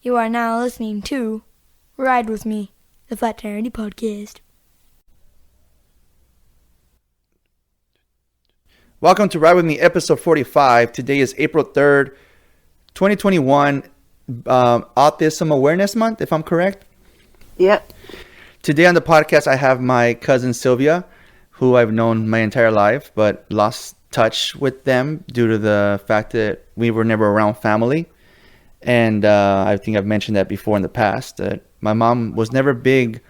You are now listening to Ride With Me, the Fraternity Podcast. Welcome to Ride With Me, episode 45. Today is April 3rd, 2021, Autism Awareness Month, if I'm correct. Yep. Today on the podcast, I have my cousin Sylvia, who I've known my entire life, but lost touch with them due to the fact that we were never around family. And I think I've mentioned that before in the past, that my mom was never big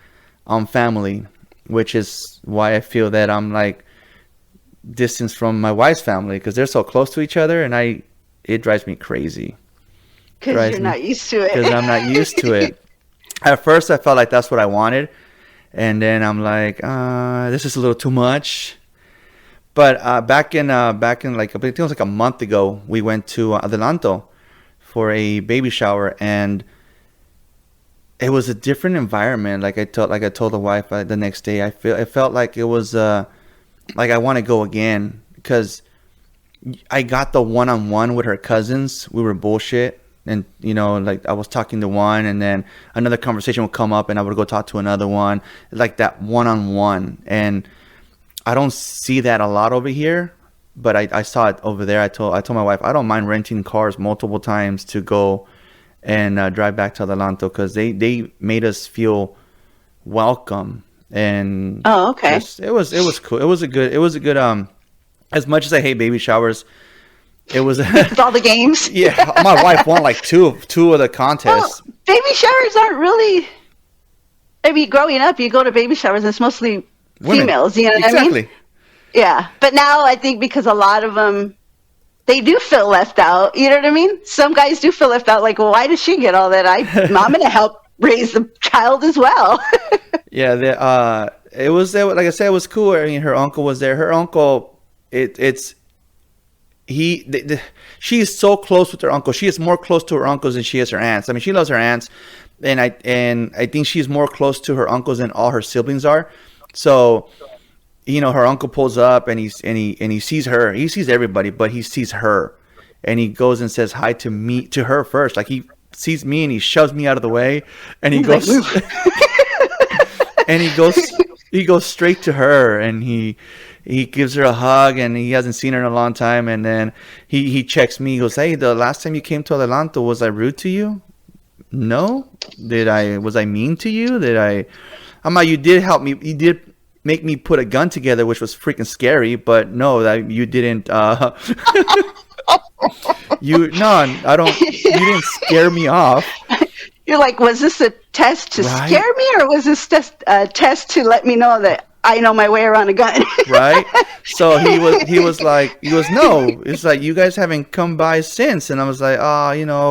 on family, which is why I feel that I'm like distanced from my wife's family, because they're so close to each other, and it drives me crazy. Because you're not used to it. Because I'm not used to it. At first, I felt like that's what I wanted, and then I'm like, this is a little too much. But back in like I think it was like a month ago, we went to Adelanto for a baby shower, and it was a different environment. Like I told the wife the next day, it felt like it was like I want to go again, because I got the one-on-one with her cousins. We were bullshit, and like I was talking to one, and then another conversation would come up, and I would go talk to another one, like that one-on-one. And I don't see that a lot over here, but I saw it over there. I told my wife I don't mind renting cars multiple times to go and drive back to Adelanto, because they made us feel welcome. And okay, it was cool. It was a good as much as I hate baby showers, it was with all the games. Yeah, my wife won like two of the contests. Well, baby showers aren't really, I mean, growing up you go to baby showers and it's mostly females, you know what I mean? Yeah, but now I think because a lot of them, they do feel left out. You know what I mean? Some guys do feel left out. Like, well, why does she get all that? I'm going to help raise the child as well. Yeah, it was, like I said, it was cool. I mean, her uncle was there. Her uncle, she's so close with her uncle. She is more close to her uncles than she is her aunts. I mean, she loves her aunts, and I think she's more close to her uncles than all her siblings are. So, her uncle pulls up, and he sees her. He sees everybody, but he sees her, and he goes and says hi to her first. Like, he sees me and he shoves me out of the way, and he goes and he goes straight to her, and he gives her a hug, and he hasn't seen her in a long time. And then he checks me. He goes, "Hey, the last time you came to Adelanto, was I rude to you? No. Was I mean to you? I'm like, you did help me. You did make me put a gun together, which was freaking scary, but no, that you didn't you didn't scare me off." You're like, was this a test to scare me, or was this just a test to let me know that I know my way around a gun? Right. So he was no, it's like, you guys haven't come by since. And I was like,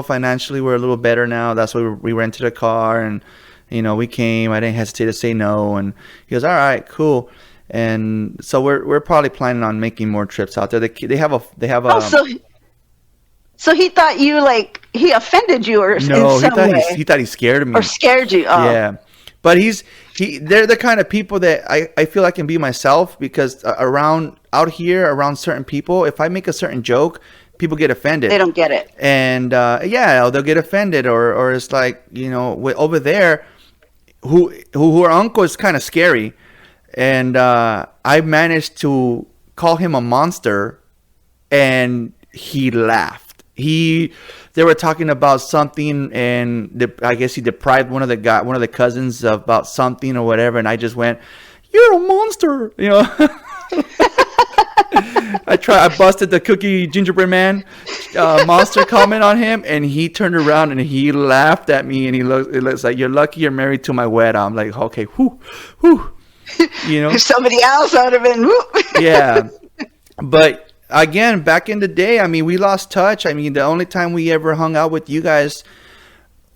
financially we're a little better now. That's why we rented a car, and we came. I didn't hesitate to say no. And he goes, all right, cool. And so we're probably planning on making more trips out there. They have a So he thought he offended you, or in some way. He thought he scared me. Or scared you. Oh. Yeah. But they're the kind of people that I feel I can be myself, because around certain people, if I make a certain joke, people get offended. They don't get it. And they'll get offended, or it's like, over there, who her uncle is kind of scary. And I managed to call him a monster, and he laughed. They were talking about something, and I guess he deprived one of the cousins about something or whatever, and I just went, "You're a monster," I busted the cookie gingerbread man monster comment on him, and he turned around and he laughed at me, and it looks like, "You're lucky you're married to my weta." I'm like, okay, whew. If somebody else, I would have been, whoop. Yeah, but again, back in the day, I mean, we lost touch. I mean, the only time we ever hung out with you guys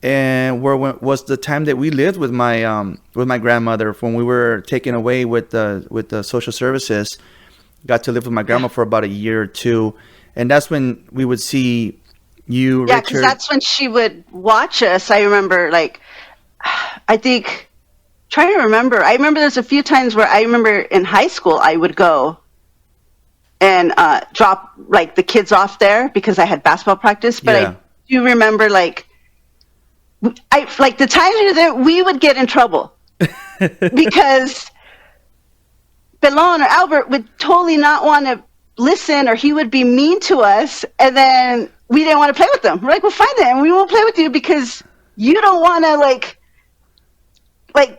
was the time that we lived with my grandmother, when we were taken away with the social services. Got to live with my grandma for about a year or two, and that's when we would see you. Yeah, because that's when she would watch us. I remember, I remember there's a few times where I remember in high school I would go and drop the kids off there because I had basketball practice. But I do remember like the times we were there, we would get in trouble because Belon or Albert would totally not want to listen, or he would be mean to us, and then we didn't want to play with them. We're like, well, fine then, we won't play with you because you don't want to like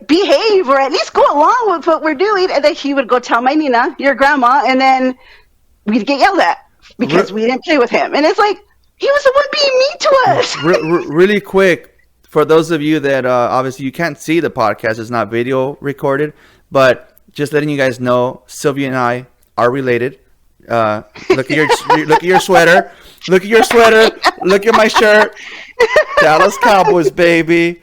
behave or at least go along with what we're doing. And then he would go tell my Nina, your grandma, and then we'd get yelled at because we didn't play with him. And it's like, he was the one being mean to us. Really quick, for those of you that obviously you can't see the podcast, it's not video recorded, but just letting you guys know, Sylvia and I are related. Look at your sweater. Look at your sweater. Look at my shirt. Dallas Cowboys, baby.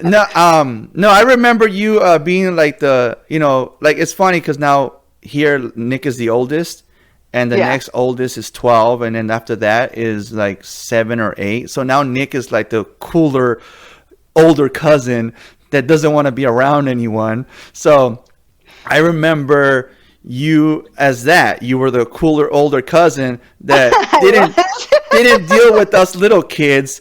No, I remember you being like like it's funny because now here Nick is the oldest, and the next oldest is 12, and then after that is like 7 or 8. So now Nick is like the cooler, older cousin that doesn't want to be around anyone. So I remember you as that. You were the cooler, older cousin that didn't deal with us little kids.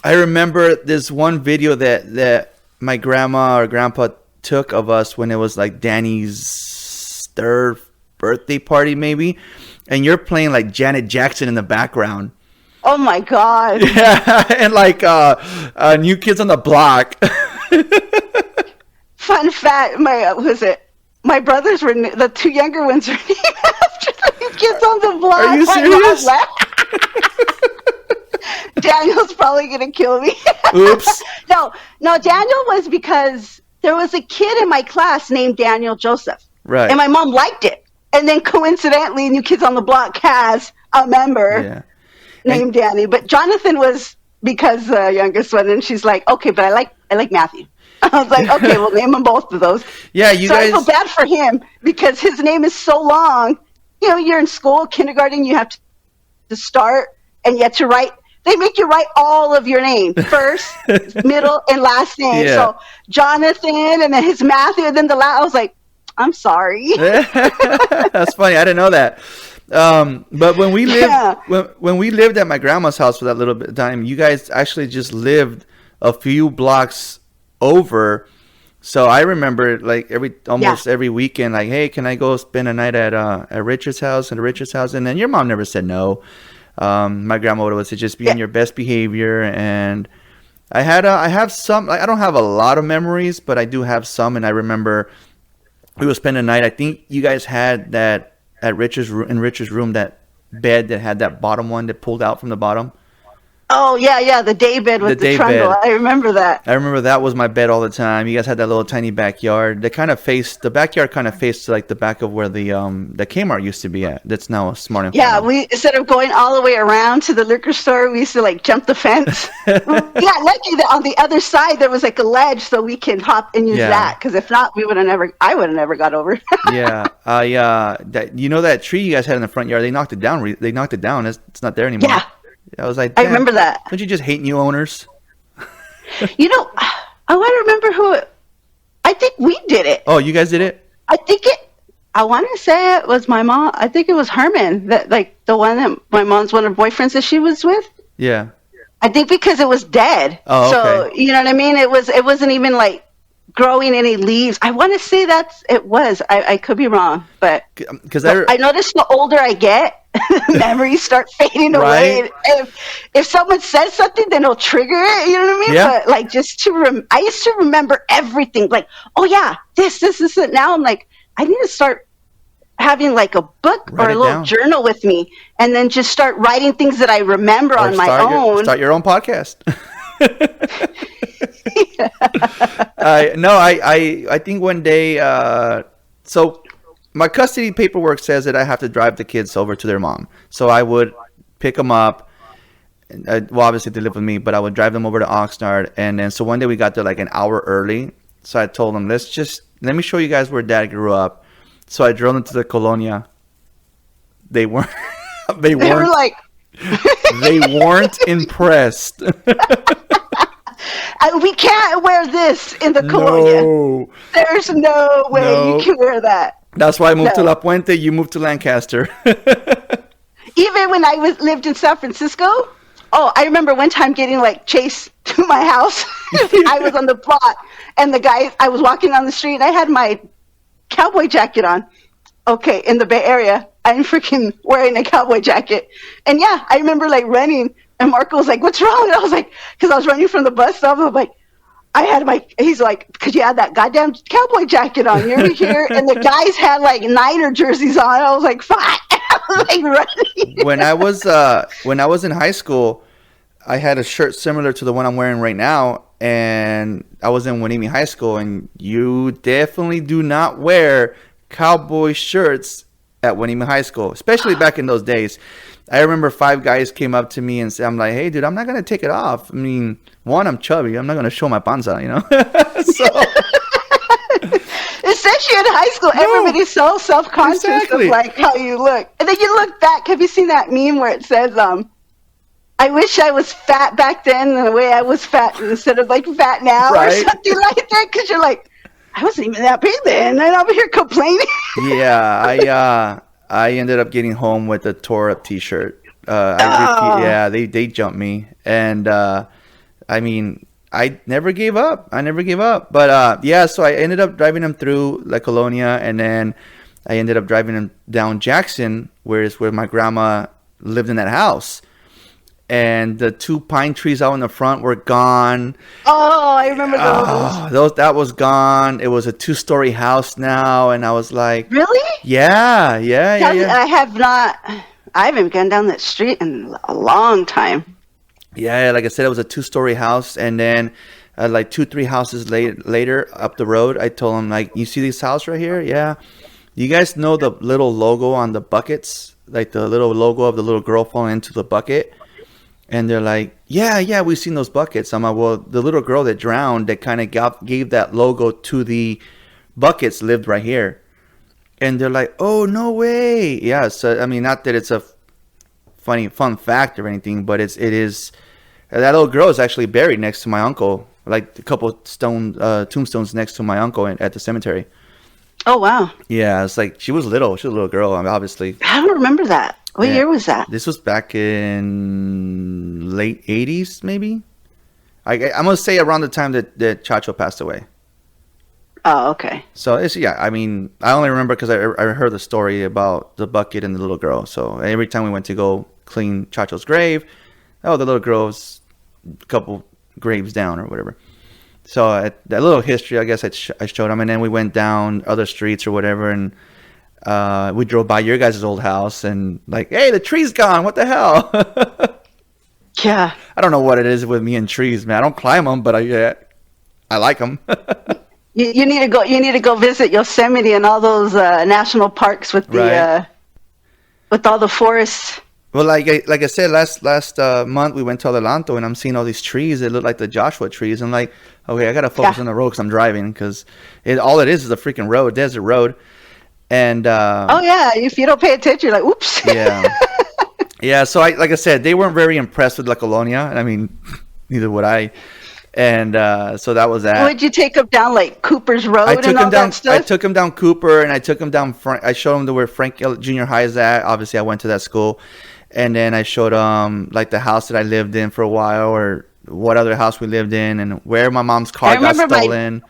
I remember this one video that my grandma or grandpa took of us when it was like Danny's 3rd birthday party maybe, and you're playing like Janet Jackson in the background. Oh my God. Yeah, and like New Kids on the Block. Fun fact, my brothers were, the 2 younger ones were named after the New Kids on the Block. Are you serious? Daniel's probably going to kill me. Oops. No, Daniel was because there was a kid in my class named Daniel Joseph. Right. And my mom liked it. And then coincidentally, New Kids on the Block has a member named Danny. But Jonathan was because the youngest one, and she's like, okay, but I like Matthew. I was like, okay, we'll name them both of those. Yeah, you guys. I feel bad for him because his name is so long. You know, you're in school, kindergarten, you have to start, and you have to write. They make you write all of your name, first, middle, and last name. Yeah. So Jonathan, and then his Matthew, and then the last. I was like, I'm sorry. That's funny. I didn't know that. But when we lived, when we lived at my grandma's house for that little bit of time, you guys actually just lived a few blocks over. So I remember like almost every weekend, like, hey, can I go spend a night at Richard's house and Richard's house? And then your mom never said no. My grandma would say just be in your best behavior. And I have some, like, I don't have a lot of memories, but I do have some. And I remember we would spend a night. I think you guys had that at Richard's room, that bed that had that bottom one that pulled out from the bottom. Oh, yeah, the day bed with the trundle. I remember that. I remember that was my bed all the time. You guys had that little tiny backyard. The backyard kind of faced like the back of where the Kmart used to be at. That's now a Smart and Final. Yeah, we, instead of going all the way around to the liquor store, we used to like jump the fence. Yeah, lucky that on the other side there was like a ledge so we can hop and use that. Because if not, I would have never got over. Yeah. That tree you guys had in the front yard, they knocked it down. It's not there anymore. Yeah. I was like, I remember that. Don't you just hate new owners? I want to remember who. I think we did it. Oh, you guys did it? I want to say it was my mom. I think it was Herman, that like the one that my mom's one of her boyfriends that she was with. Yeah. I think because it was dead. Oh, so okay. You know what I mean? It wasn't even like growing any leaves. I want to say it was. I could be wrong, but because I noticed the older I get, memories start fading away. If someone says something, then it'll trigger it. You know what I mean? Yeah. But like just I used to remember everything. Like, oh yeah, this. Now I'm like, I need to start having like a book or a little journal with me, and then just start writing things that I remember on my own. Start your own podcast. I think one day. So my custody paperwork says that I have to drive the kids over to their mom. So I would pick them up. Obviously they live with me, but I would drive them over to Oxnard. And then so one day we got there like an hour early. So I told them, let me show you guys where Dad grew up. So I drove them to the Colonia. They weren't. They were like. They weren't impressed. We can't wear this in the Colonia. No. There's no way you can wear that. That's why I moved to La Puente. You moved to Lancaster. Even when I lived in San Francisco, Oh, I remember one time getting like chased to my house. I was on the plot, and I was walking on the street, and I had my cowboy jacket on. Okay, in the Bay Area, I'm freaking wearing a cowboy jacket. And yeah, I remember like running, and Marco was like, "What's wrong?" And I was like, because I was running from the bus stop, I'm like, he's like, because you had that goddamn cowboy jacket on. You're here, and the guys had like Niner jerseys on. I was like, fuck. I was like running. When I was in high school, I had a shirt similar to the one I'm wearing right now, and I was in Wanimi High School, and you definitely do not wear cowboy shirts at Wanimi High School, especially back in those days. I remember 5 guys came up to me and said, I'm like, hey, dude, I'm not going to take it off. I mean, one, I'm chubby. I'm not going to show my panza, you know? So, especially in high school, everybody's so self-conscious of like how you look. And then you look back. Have you seen that meme where it says, I wish I was fat back then the way I was fat instead of like fat now or something like that? Because you're like, I wasn't even that big then. And I'm here complaining. Yeah, I ended up getting home with a tore up T-shirt. They jumped me, and I mean, I never gave up. But so I ended up driving him through La Colonia, and then I ended up driving him down Jackson, where my grandma lived in that house. And the 2 pine trees out in the front were gone. Oh, I remember those. That was gone. It was a 2-story house now, and I was like, really? Yeah. I haven't gone down that street in a long time. Yeah, like I said, it was a 2-story house, and then like 2-3 houses later up the road, I told him, like, you see this house right here? Yeah. You guys know the little logo on the buckets, like the little logo of the little girl falling into the bucket? And they're like, yeah, we've seen those buckets. I'm like, well, the little girl that drowned, that kind of gave that logo to the buckets, lived right here. And they're like, oh, no way. Yeah, so, I mean, not that it's a fun fact or anything, but it is. That little girl is actually buried next to my uncle, like a couple tombstones next to my uncle at the cemetery. Oh, wow. Yeah, it's like she was little. She was a little girl, obviously. I don't remember that. What year was that? This was back in late 80s, maybe. I'm going to say around the time that Chacho passed away. Oh, okay. So, I mean, I only remember because I heard the story about the bucket and the little girl. So, every time we went to go clean Chacho's grave, the little girl's a couple graves down or whatever. So, that little history, I guess I showed him. And then we went down other streets or whatever, and we drove by your guys' old house and like, hey, the tree's gone. What the hell? Yeah. I don't know what it is with me and trees, man. I don't climb them, but I like them. You need to go. You need to go visit Yosemite and all those national parks with the with all the forests. Well, like I said, last month we went to Adelanto, and I'm seeing all these trees. They look like the Joshua trees. I'm like, okay, I gotta focus on the road because I'm driving, because all it is a freaking road, desert road. And if you don't pay attention, you're like, oops. Yeah. So like I said, they weren't very impressed with La Colonia. I mean, neither would I. And so that was that. Would you take them down like Cooper's Road that stuff? I took him down Cooper, and I took him down. I showed him to where Frank Junior High is at. Obviously, I went to that school, and then I showed him like the house that I lived in for a while, or what other house we lived in, and where my mom's car got stolen.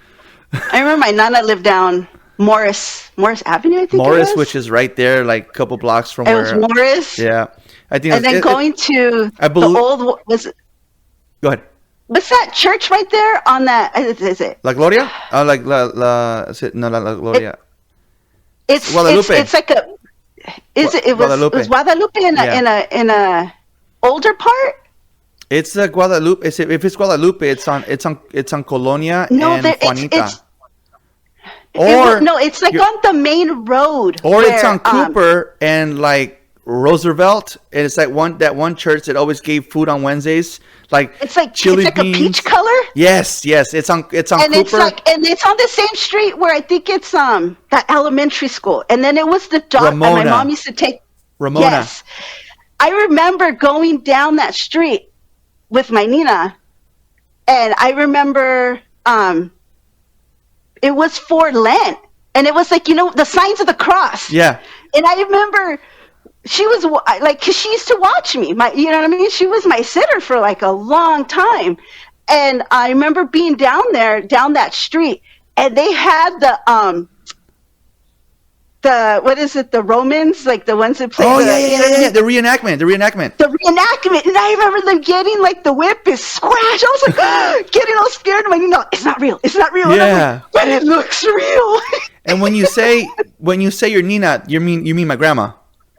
I remember my nana lived down Morris Avenue, I think. Morris, which is right there, like a couple blocks from where. It was Morris. Yeah, I think. And then going to the old Go ahead. What's that church right there on that? Is it La Gloria? Like La Gloria. It's Guadalupe. It's like a. It was Guadalupe in a older part. It's Guadalupe. If it's Guadalupe, it's on Colonia and Juanita. It's like on the main road. Or it's on Cooper and like Roosevelt, and it's like that one church that always gave food on Wednesdays, like it's like chili it's like beans. A peach color. Yes, it's on and Cooper. It's on the same street where I think it's that elementary school, and then it was the dog. Ramona. And my mom used to take Ramona. Yes, I remember going down that street with my Nina, and I remember it was for Lent, and it was like the signs of the cross. Yeah, and I remember she was like, cause she used to watch me. You know what I mean? She was my sitter for like a long time. And I remember being down that street, and they had the what is it? The Romans, like the ones that play. Oh, yeah. The reenactment. And I remember them getting like the whip is scratched. I was like, getting all scared. I'm like, no, it's not real. Yeah. Like, but it looks real. And when you say your Nina, you mean my grandma?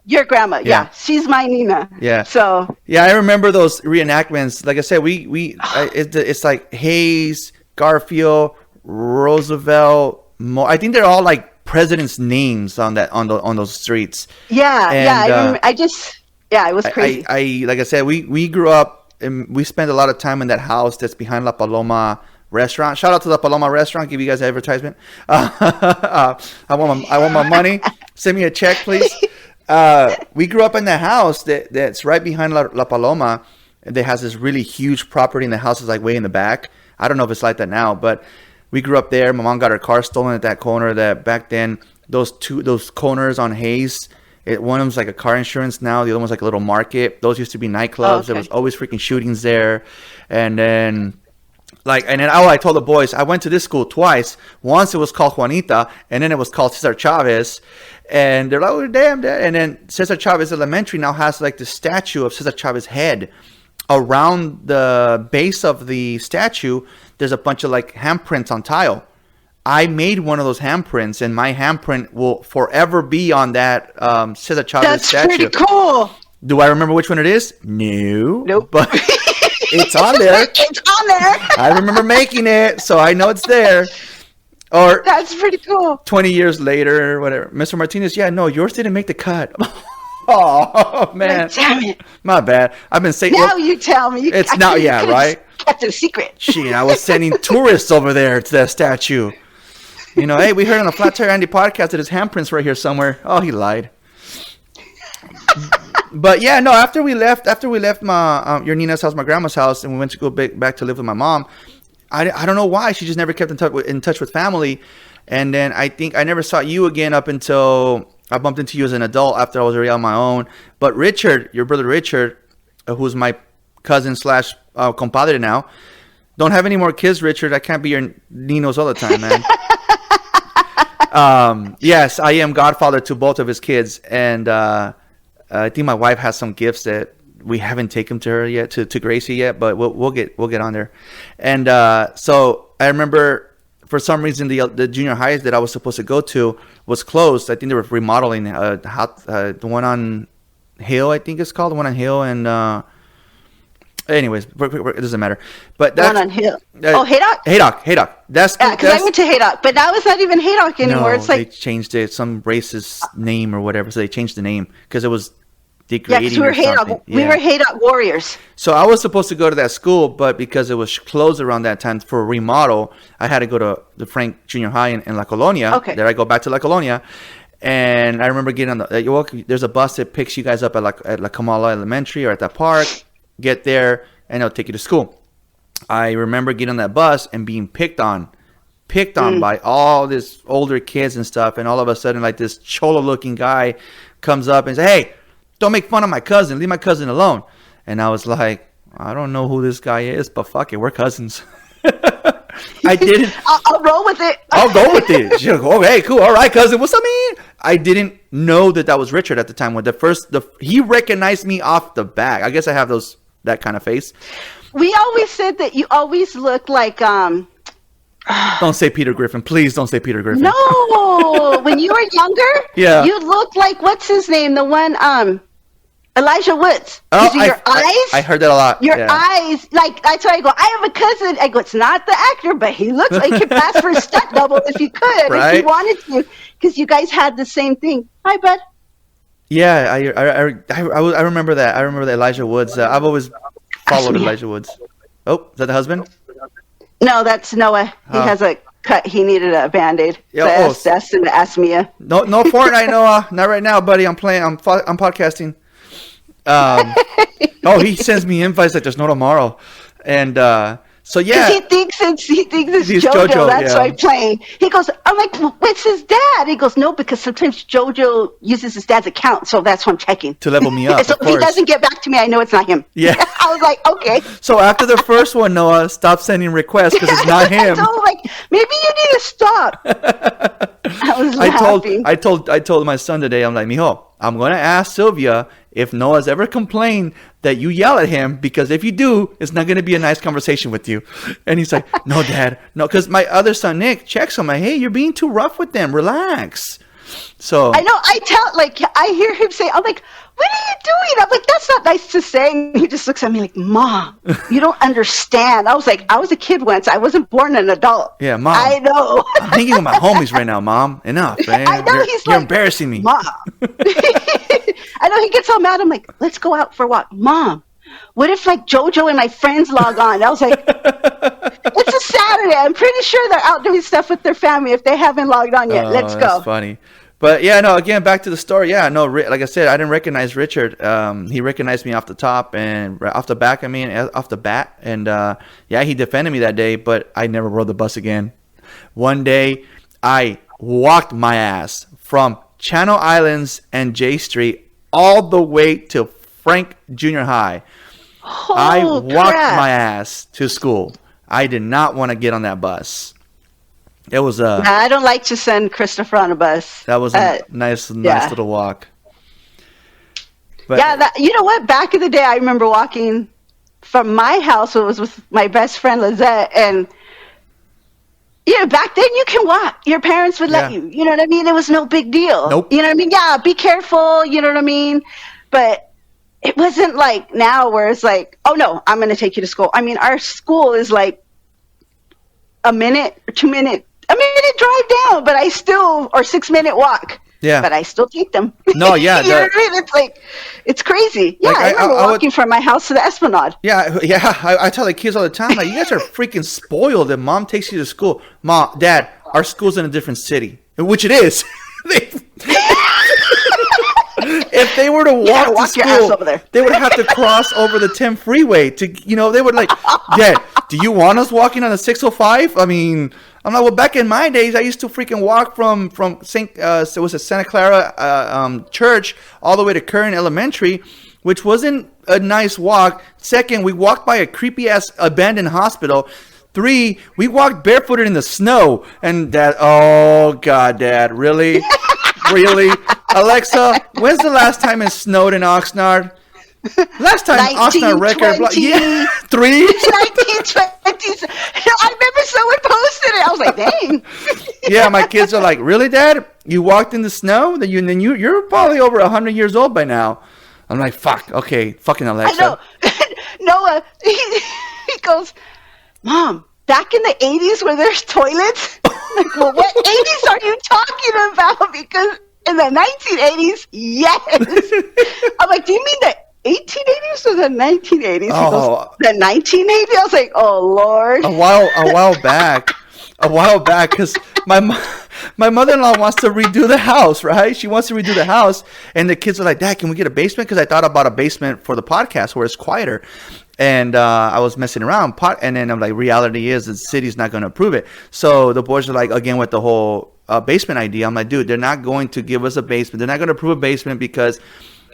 Your grandma, yeah. She's my Nina. Yeah. So. Yeah, I remember those reenactments. Like I said, it's like Hayes, Garfield, Roosevelt. I think they're all like presidents' names on those streets. Yeah, and, I remember. It was crazy. I like I said, we grew up and we spent a lot of time in that house that's behind La Paloma restaurant. Shout out to La Paloma restaurant. Give you guys an advertisement. I want my money. Send me a check, please. We grew up in the house that's right behind La Paloma. That has this really huge property, and the house is like way in the back. I don't know if it's like that now, but we grew up there. My mom got her car stolen at that corner. That back then, those corners on Hayes, one of them's like a car insurance now. The other one's like a little market. Those used to be nightclubs. Oh, okay. There was always freaking shootings there. And then I told the boys, I went to this school twice. Once it was called Juanita, and then it was called Cesar Chavez. And they're like, oh, damn, Dad. And then Cesar Chavez Elementary now has like the statue of Cesar Chavez's head. Around the base of the statue, there's a bunch of like handprints on tile. I made one of those handprints, and my handprint will forever be on that Cesar Chavez statue. That's pretty cool. Do I remember which one it is? No. Nope. But it's on there. It's on there. I remember making it, so I know it's there. Or that's pretty cool. 20 years later, whatever. Mr. Martinez, yeah, no, yours didn't make the cut. Oh, man. Like, damn it. My bad. I've been saying. Now you tell me. It's now, yeah, right? Kept it a secret. Shit, I was sending tourists over there to that statue. You know, hey, we heard on the Flat Tire Andy podcast that his handprints right here somewhere. Oh, he lied. But yeah, no. After we left my your Nina's house, my grandma's house, and we went to go back to live with my mom. I don't know why she just never kept in touch with family, and then I think I never saw you again up until I bumped into you as an adult after I was already on my own. But Richard, your brother Richard, who's my cousin / compadre now, don't have any more kids, Richard. I can't be your Ninos all the time, man. Yes, I am godfather to both of his kids, and I think my wife has some gifts that we haven't taken to her yet, to Gracie yet, but we'll get on there. And so I remember for some reason the junior highs that I was supposed to go to was closed. I think they were remodeling the one on Hill, I think it's called, the one on Hill, and anyways, it doesn't matter. But that's one on Hill. Haydock. Haydock. That's because I went to Haydock, but now it's not even Haydock anymore. No, it's like they changed it, some racist name or whatever, so they changed the name because it was degrading. Yeah, because we were Haydock. Yeah. We were Haydock Warriors. So I was supposed to go to that school, but because it was closed around that time for a remodel, I had to go to the Frank Junior High in La Colonia. Okay. There I go back to La Colonia. And I remember getting on there's a bus that picks you guys up at La Kamala Elementary or at that park. Get there, and they'll take you to school. I remember getting on that bus and being picked on by all these older kids and stuff. And all of a sudden, like this cholo-looking guy comes up and says, "Hey, don't make fun of my cousin. Leave my cousin alone." And I was like, I don't know who this guy is, but fuck it, we're cousins. I didn't. I'll roll with it. I'll go with it. She'll go, okay, cool. All right, cousin. What's up, man? I didn't know that was Richard at the time. When he recognized me off the bat. I guess I have that kind of face. We always said that you always look like Don't say Peter Griffin. Please don't say Peter Griffin. No. When you were younger, yeah, you looked like, what's his name? The one Elijah Woods. Oh, your eyes. I heard that a lot. Your eyes, like, that's why I go, I have a cousin. I go, it's not the actor, but he looks like he could pass for a stunt double if you could, right? if you wanted to, because you guys had the same thing. Hi, bud. Yeah, I remember that. I remember that Elijah Woods. I've always followed Elijah Woods. Oh, is that the husband? No, that's Noah. He has a cut. He needed a Band-Aid. Yeah, so that's and Asmia. No Fortnite, Noah. Not right now, buddy. I'm playing. I'm podcasting. He sends me invites like there's no tomorrow, and So yeah, he thinks it's He's JoJo. That's yeah. why I'm playing. He goes, I'm like, well, it's his dad. He goes, no, because sometimes JoJo uses his dad's account, so that's why I'm checking To level me up. So of if he course. doesn't get back to me, I know it's not him. Yeah. I was like, okay. So after the first one, Noah, stop sending requests because it's not him. So I'm like, maybe you need to stop. I was laughing. I told my son today, I'm like, mijo, I'm gonna ask Sylvia if Noah's ever complained that you yell at him, because if you do, it's not gonna be a nice conversation with you. And he's like, no, Dad, no, because my other son Nick checks him like, hey, you're being too rough with them. Relax. So I know. I hear him say, I'm like, what are you doing? I'm like, that's not nice to say. And he just looks at me like, Mom, you don't understand. I was like, I was a kid once. I wasn't born an adult. Yeah, Mom. I know. I'm hanging with my homies right now, Mom. Enough, man. I know. You're embarrassing me. Mom. I know he gets all mad. I'm like, let's go out for a walk. Mom, what if like JoJo and my friends log on? I was like, it's a Saturday. I'm pretty sure they're out doing stuff with their family if they haven't logged on yet. Let's go. That's funny. But yeah, no, again, back to the story. Yeah, no, like I said, I didn't recognize Richard. He recognized me off the top and off the back, off the bat. And yeah, he defended me that day, but I never rode the bus again. One day, I walked my ass from Channel Islands and J Street all the way to Frank Junior High. I walked my ass to school. I did not want to get on that bus. It was I don't like to send Christopher on a bus. That was a nice little walk. But, yeah, you know what? Back in the day, I remember walking from my house. It was with my best friend Lizette, and back then you can walk. Your parents would let you. You know what I mean? It was no big deal. Nope. You know what I mean? Yeah, be careful. You know what I mean? But it wasn't like now where it's like, oh no, I'm going to take you to school. I mean, our school is like a minute or 2 minute drive down, but I still, or 6 minute walk. Yeah. But I still take them. No, yeah. You know what I mean? It's like, it's crazy. Yeah, like I remember walking from my house to the Esplanade. Yeah. I tell the kids all the time, like, you guys are freaking spoiled that Mom takes you to school. Mom, Dad, our school's in a different city, which it is. If they were to walk to school, over there. They would have to cross over the 10 freeway to, they would like, Dad, do you want us walking on the 605? I mean, I'm like, well, back in my days, I used to freaking walk from Santa Clara Church all the way to Curran Elementary, which wasn't a nice walk. Second, we walked by a creepy ass abandoned hospital. 3, we walked barefooted in the snow. And Dad, oh God, Dad, really? Really? Alexa, when's the last time it snowed in Oxnard? Last time Oxnard record. 3? 1920s. I remember someone posted it. I was like, dang. Yeah, my kids are like, really, Dad? You walked in the snow? Then you're probably over 100 years old by now. I'm like, fuck. Okay, fucking Alexa. I know. Noah, he goes, Mom, back in the 80s where there's toilets? Like, well, what 80s are you talking about? Because in the 1980s, yes. I'm like, do you mean the 1880s or the 1980s? Oh, the 1980s? I was like, oh Lord. A while back, because my mother-in-law wants to redo the house, right? She wants to redo the house, and the kids are like, Dad, can we get a basement? Because I thought about a basement for the podcast where it's quieter. And I was messing around, and then I'm like, reality is the city's not going to approve it. So the boys are like, again, with the whole basement idea. I'm like, dude, they're not going to give us a basement. They're not going to approve a basement because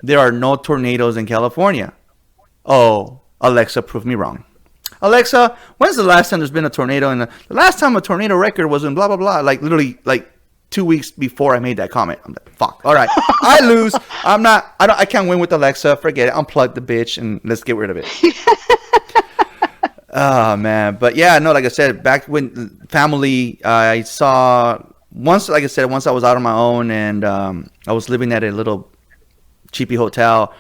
there are no tornadoes in California. Oh, Alexa, prove me wrong. Alexa, when's the last time there's been a tornado? And the last time a tornado record was in blah, blah, blah. Like literally like 2 weeks before I made that comment. I'm like, fuck. All right. I lose. I can't win with Alexa. Forget it. Unplug the bitch and let's get rid of it. Oh, man. But yeah, no, like I said, back when family, I saw once I was out on my own and I was living at a little cheapy hotel,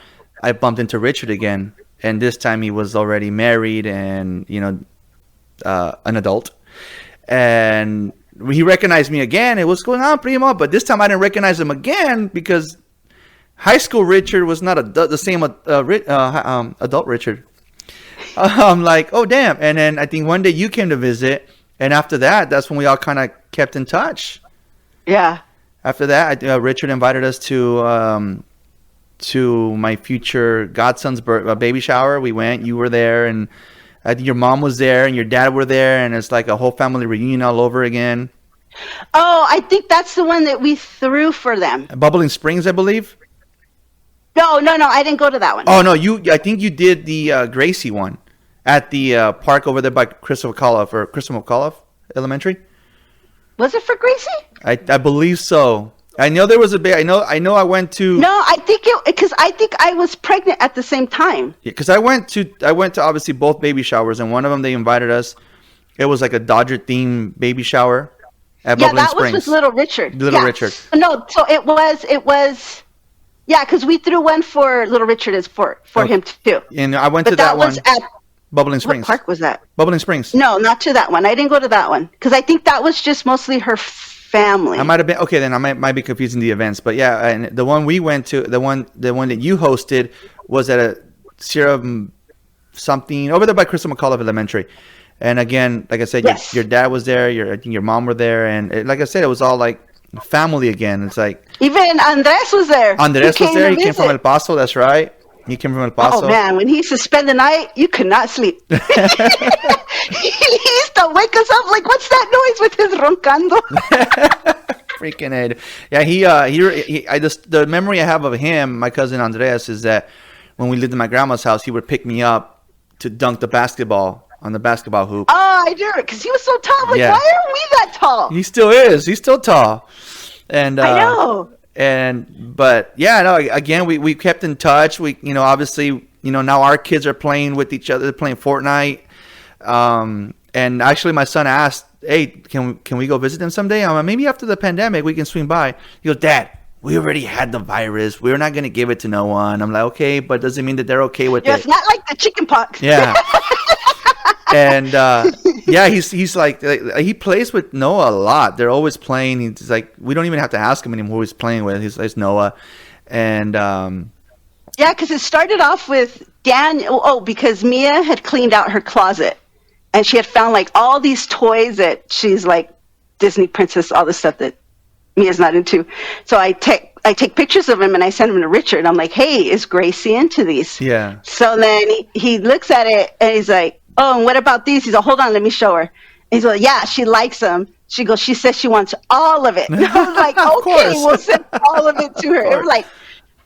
I bumped into Richard again. And this time he was already married and, an adult. And he recognized me again. It was going on, primo. But this time I didn't recognize him again because high school Richard was not the same adult Richard. I'm like, oh, damn. And then I think one day you came to visit. And after that, that's when we all kind of kept in touch. Yeah. After that, Richard invited us to my future godson's baby shower. We went. You were there. And I think your mom was there and your dad were there, and it's like a whole family reunion all over again. Oh, I think that's the one that we threw for them. Bubbling Springs, I believe. No, I didn't go to that one. Oh no, I think you did the Gracie one at the park over there by Crystal McAuliffe Elementary. Was it for Gracie? I believe so. I know there was a big. I know. I went to. No, I think I was pregnant at the same time. Yeah, because I went to obviously both baby showers, and one of them they invited us. It was like a Dodger themed baby shower at Bubbling Springs. Was with Little Richard. Richard. No, so it was. Yeah, because we threw one for Little Richard as for him too. And I went to that one. That was at Bubbling Springs. What park was that? Bubbling Springs. No, not to that one. I didn't go to that one because I think that was just mostly her family. I might have been okay. Then I might be confusing the events, but yeah, and the one we went to, the one that you hosted was at a Sierra something over there by Crystal McAuliffe Elementary. And again, like I said, yes. your dad was there. I think your mom were there, and like I said, it was all like family again. It's like even Andres was there. Andres was there. He came from El Paso. That's right. He came from El Paso. Oh man, when he used to spend the night, you could not sleep. He used to wake us up like, "What's that noise?" with his roncando. Freaking Ed. Yeah, he the memory I have of him, my cousin Andres, is that when we lived in my grandma's house, he would pick me up to dunk the basketball on the basketball hoop. Oh, I do, because he was so tall. Like, yeah. Why aren't we that tall? He still is. He's still tall. And I know. But yeah, no. Again, we kept in touch. We, obviously, now our kids are playing with each other. They're playing Fortnite. And actually, my son asked, "Hey, can we go visit them someday?" I'm like, maybe after the pandemic we can swing by. He goes, "Dad, we already had the virus. We're not gonna give it to no one." I'm like, "Okay, but does it mean that they're okay with it?" It's not like the chicken pox. Yeah. And yeah, he's like he plays with Noah a lot. They're always playing. He's like, we don't even have to ask him anymore who he's playing with. He's Noah, and yeah, because it started off with Daniel. Oh, because Mia had cleaned out her closet, and she had found like all these toys that she's like Disney princess, all the stuff that Mia's not into. So I take pictures of him and I send them to Richard. I'm like, "Hey, is Gracie into these?" Yeah. So then he looks at it and he's like, "Oh, and what about these?" He's like, "Hold on, let me show her." And he's like, "Yeah, she likes them." She goes, "She says she wants all of it." And I was like, "Okay, we'll send all of it to her." It was like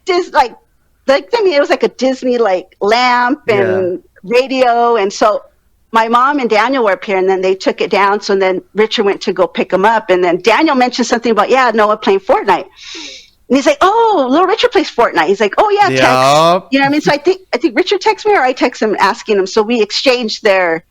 it was like a Disney like lamp and radio, and so my mom and Daniel were up here, and then they took it down. So then Richard went to go pick them up, and then Daniel mentioned something about Noah playing Fortnite. And he's like, "Oh, little Richard plays Fortnite." He's like, "Oh yeah, text." You know what I mean? So I think Richard texts me or I text him asking him. So we exchanged their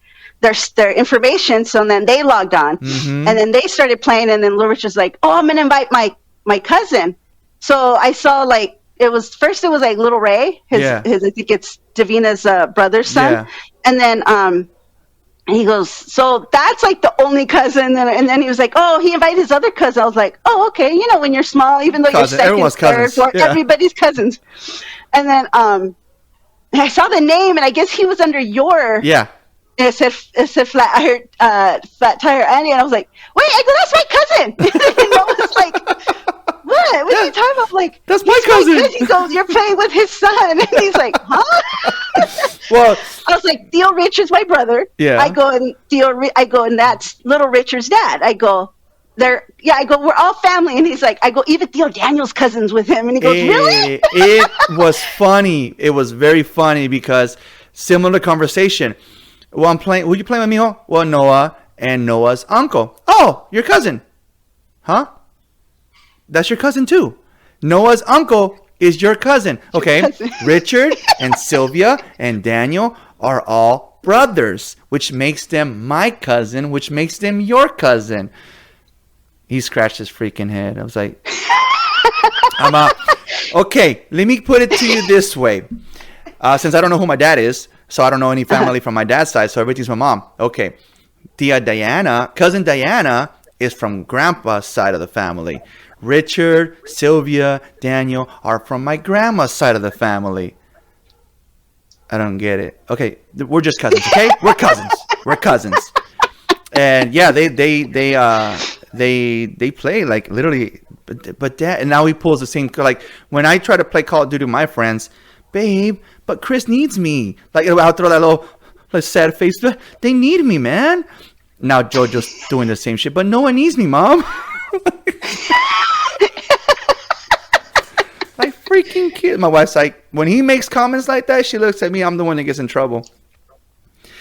information. So then they logged on, and then they started playing. And then little Richard's like, "Oh, I'm gonna invite my cousin." So I saw like it was like little Ray, his I think it's Davina's brother's son, and then he goes, "So that's like the only cousin." And then he was like, "Oh, he invited his other cousin." I was like, "Oh, okay. When you're small, even though you're second, third, fourth, everybody's cousins." And then I saw the name, and I guess he was under your. Yeah. And it said Flat Tire Annie, and I was like, "Wait, I go, that's my cousin." And I was like, "What? What are you talking about?" I'm like, "That's my cousin." He goes, "You're playing with his son," and he's like, "Huh?" Well, I was like, "Theo Richard's my brother." Yeah. I go, and that's little Richard's dad. I go, we're all family. And he's like, even Theo Daniel's cousins with him. And he goes, "Really?" It was funny. It was very funny because similar conversation. Well, I'm playing. Who you playing with, mijo? Well, Noah and Noah's uncle. Oh, your cousin. Huh? That's your cousin too. Noah's uncle is your cousin. Okay. Richard and Sylvia and Daniel are all brothers, which makes them my cousin, which makes them your cousin. He scratched his freaking head. I was like, I'm out. Okay, let me put it to you this way. Since I don't know who my dad is, so I don't know any family from my dad's side, so everything's my mom. Okay. Cousin Diana is from grandpa's side of the family. Richard, Sylvia, Daniel are from my grandma's side of the family. I don't get it. Okay, we're just cousins, okay? We're cousins. And yeah, they play like literally, but dad, and now he pulls the same, like when I try to play Call of Duty with my friends, babe, but Chris needs me. Like I'll throw that Like sad face. They need me, man. Now JoJo's doing the same shit, but no one needs me, Mom. Like freaking kid. My wife's like, when he makes comments like that, she looks at me. I'm the one that gets in trouble.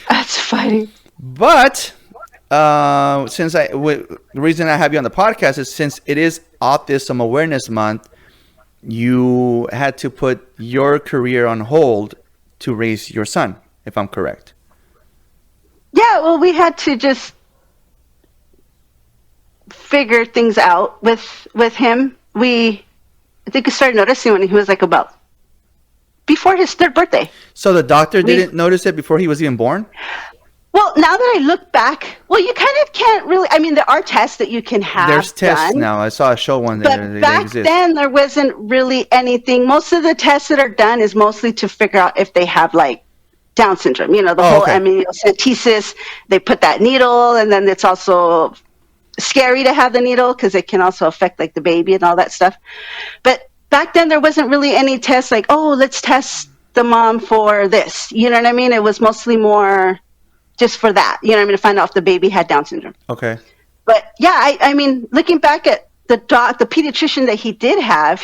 That's funny. But the reason I have you on the podcast is since it is Autism Awareness Month, you had to put your career on hold to raise your son, if I'm correct. Yeah, well, we had to just figure things out with him. I think we started noticing when he was like about before his 3rd birthday. So the doctor didn't notice it before he was even born? Well, now that I look back, you kind of can't really. I mean, there are tests that you can have. There's tests done, now. I saw a show one day. But back then, there wasn't really anything. Most of the tests that are done is mostly to figure out if they have like Down syndrome. The whole amniocentesis. They put that needle, and then it's also scary to have the needle because it can also affect like the baby and all that stuff. But back then, there wasn't really any tests like, oh, let's test the mom for this. You know what I mean? It was mostly more just for that, to find out if the baby had Down syndrome. Okay. But yeah, I mean, looking back at the pediatrician that he did have,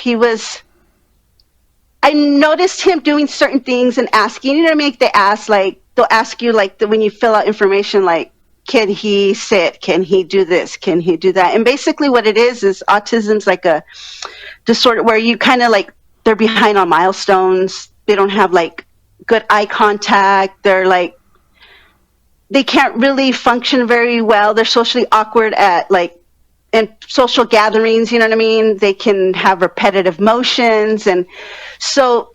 I noticed him doing certain things and asking, you know what I mean? They'll ask you like when you fill out information, like, can he sit? Can he do this? Can he do that? And basically what it is autism's like a disorder where you kind of like, they're behind on milestones. They don't have like good eye contact. They're like, they can't really function very well. They're socially awkward in social gatherings, you know what I mean? They can have repetitive motions. And so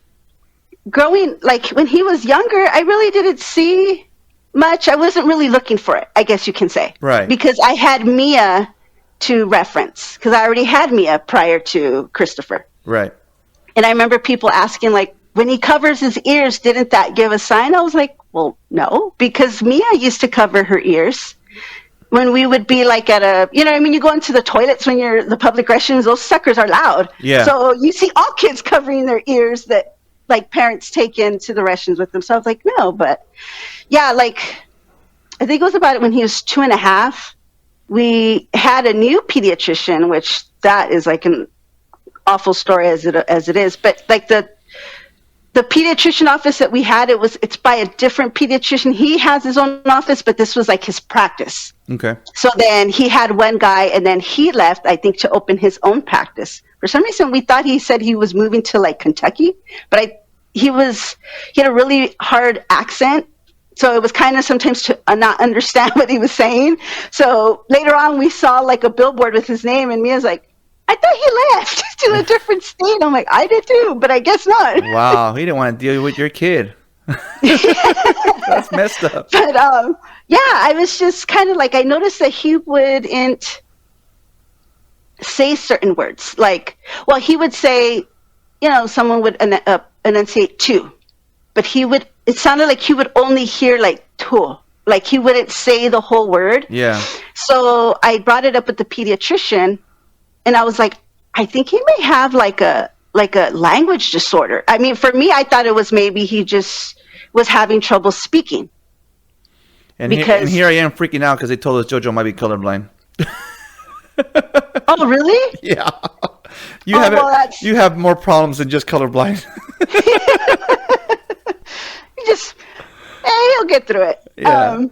growing, like when he was younger, I really didn't see much. I wasn't really looking for it, I guess you can say. Right. Because I had Mia to reference, because I already had Mia prior to Christopher. Right. And I remember people asking, like, when he covers his ears, didn't that give a sign? I was like, well, no, because Mia used to cover her ears when we would be like at a, you go into the toilets when you're the public restrooms, those suckers are loud. Yeah. So you see all kids covering their ears that like parents take into the restrooms with them. So I was like, no, but yeah, like I think it was about when he was 2.5. We had a new pediatrician, which that is like an awful story as it is, but like the pediatrician office that we had, it's by a different pediatrician. He has his own office, but this was like his practice. Okay. So then he had one guy, and then he left, I think, to open his own practice. For some reason, we thought he said he was moving to like Kentucky, but he had a really hard accent. So it was kind of sometimes to not understand what he was saying. So later on, we saw like a billboard with his name, and Mia's like, I thought he left to a different state. I'm like, I did too, but I guess not. Wow, he didn't want to deal with your kid. That's messed up. But yeah, I was just kind of like, I noticed that he wouldn't say certain words. Like, well, he would say, someone would enunciate to, but it sounded like he would only hear like to. Like he wouldn't say the whole word. Yeah. So I brought it up with the pediatrician. And I was like, I think he may have like a language disorder. I mean, for me, I thought it was maybe he just was having trouble speaking. And here I am freaking out because they told us JoJo might be colorblind. Oh, really? Yeah. You have more problems than just colorblind. He'll get through it. Yeah.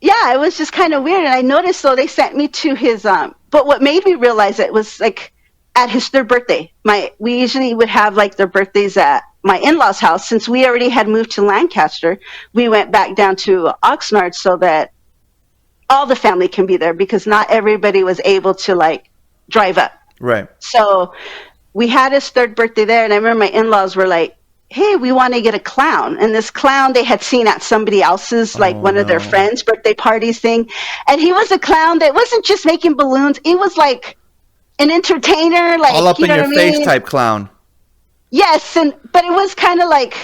Yeah, it was just kind of weird. And I noticed, they sent me to his, but what made me realize it was like at his 3rd birthday. We usually would have like their birthdays at my in-laws' house. Since we already had moved to Lancaster, we went back down to Oxnard so that all the family can be there because not everybody was able to like drive up. Right. So we had his 3rd birthday there. And I remember my in-laws were like, hey, we want to get a clown. And this clown they had seen at somebody else's, one of their friends' birthday parties thing. And he was a clown that wasn't just making balloons. He was like an entertainer. Like, all up in your face type clown. Yes. But it was kind of like,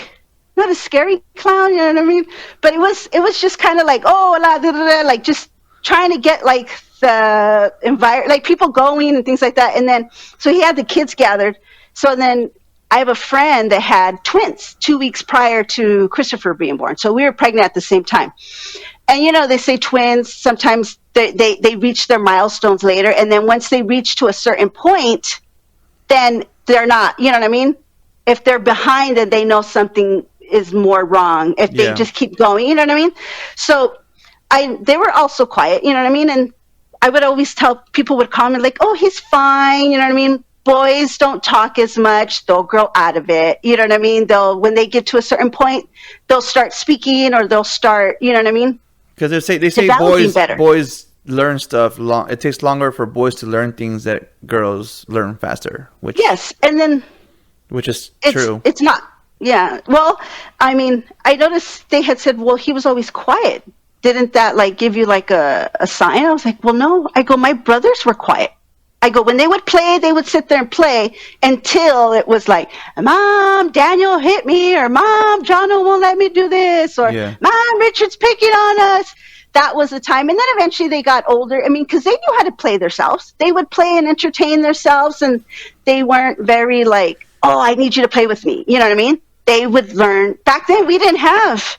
not a scary clown, you know what I mean? But it was just kind of like, oh, la, da, da, da, like just trying to get like the environment, like people going and things like that. And then, so he had the kids gathered. So then, I have a friend that had twins 2 weeks prior to Christopher being born. So we were pregnant at the same time. And, you know, they say twins, sometimes they reach their milestones later. And then once they reach to a certain point, then they're not, you know what I mean? If they're behind, then they know something is more wrong. If they just keep going, you know what I mean? So they were also quiet, you know what I mean? And I would always tell people would comment like, oh, he's fine, you know what I mean? Boys don't talk as much. They'll grow out of it. You know what I mean? When they get to a certain point, they'll start speaking or they'll start, you know what I mean? Because they say boys learn stuff. It takes longer for boys to learn things that girls learn faster. Which is true. It's not. Yeah. Well, I mean, I noticed they had said, well, he was always quiet. Didn't that like give you like a sign? I was like, well, no. I go, my brothers were quiet. I go, when they would play, they would sit there and play until it was like, Mom, Daniel hit me, or Mom, Jono won't let me do this, or Mom, Richard's picking on us. That was the time. And then eventually they got older. I mean, because they knew how to play themselves. They would play and entertain themselves, and they weren't very like, oh, I need you to play with me. You know what I mean? They would learn. Back then, we didn't have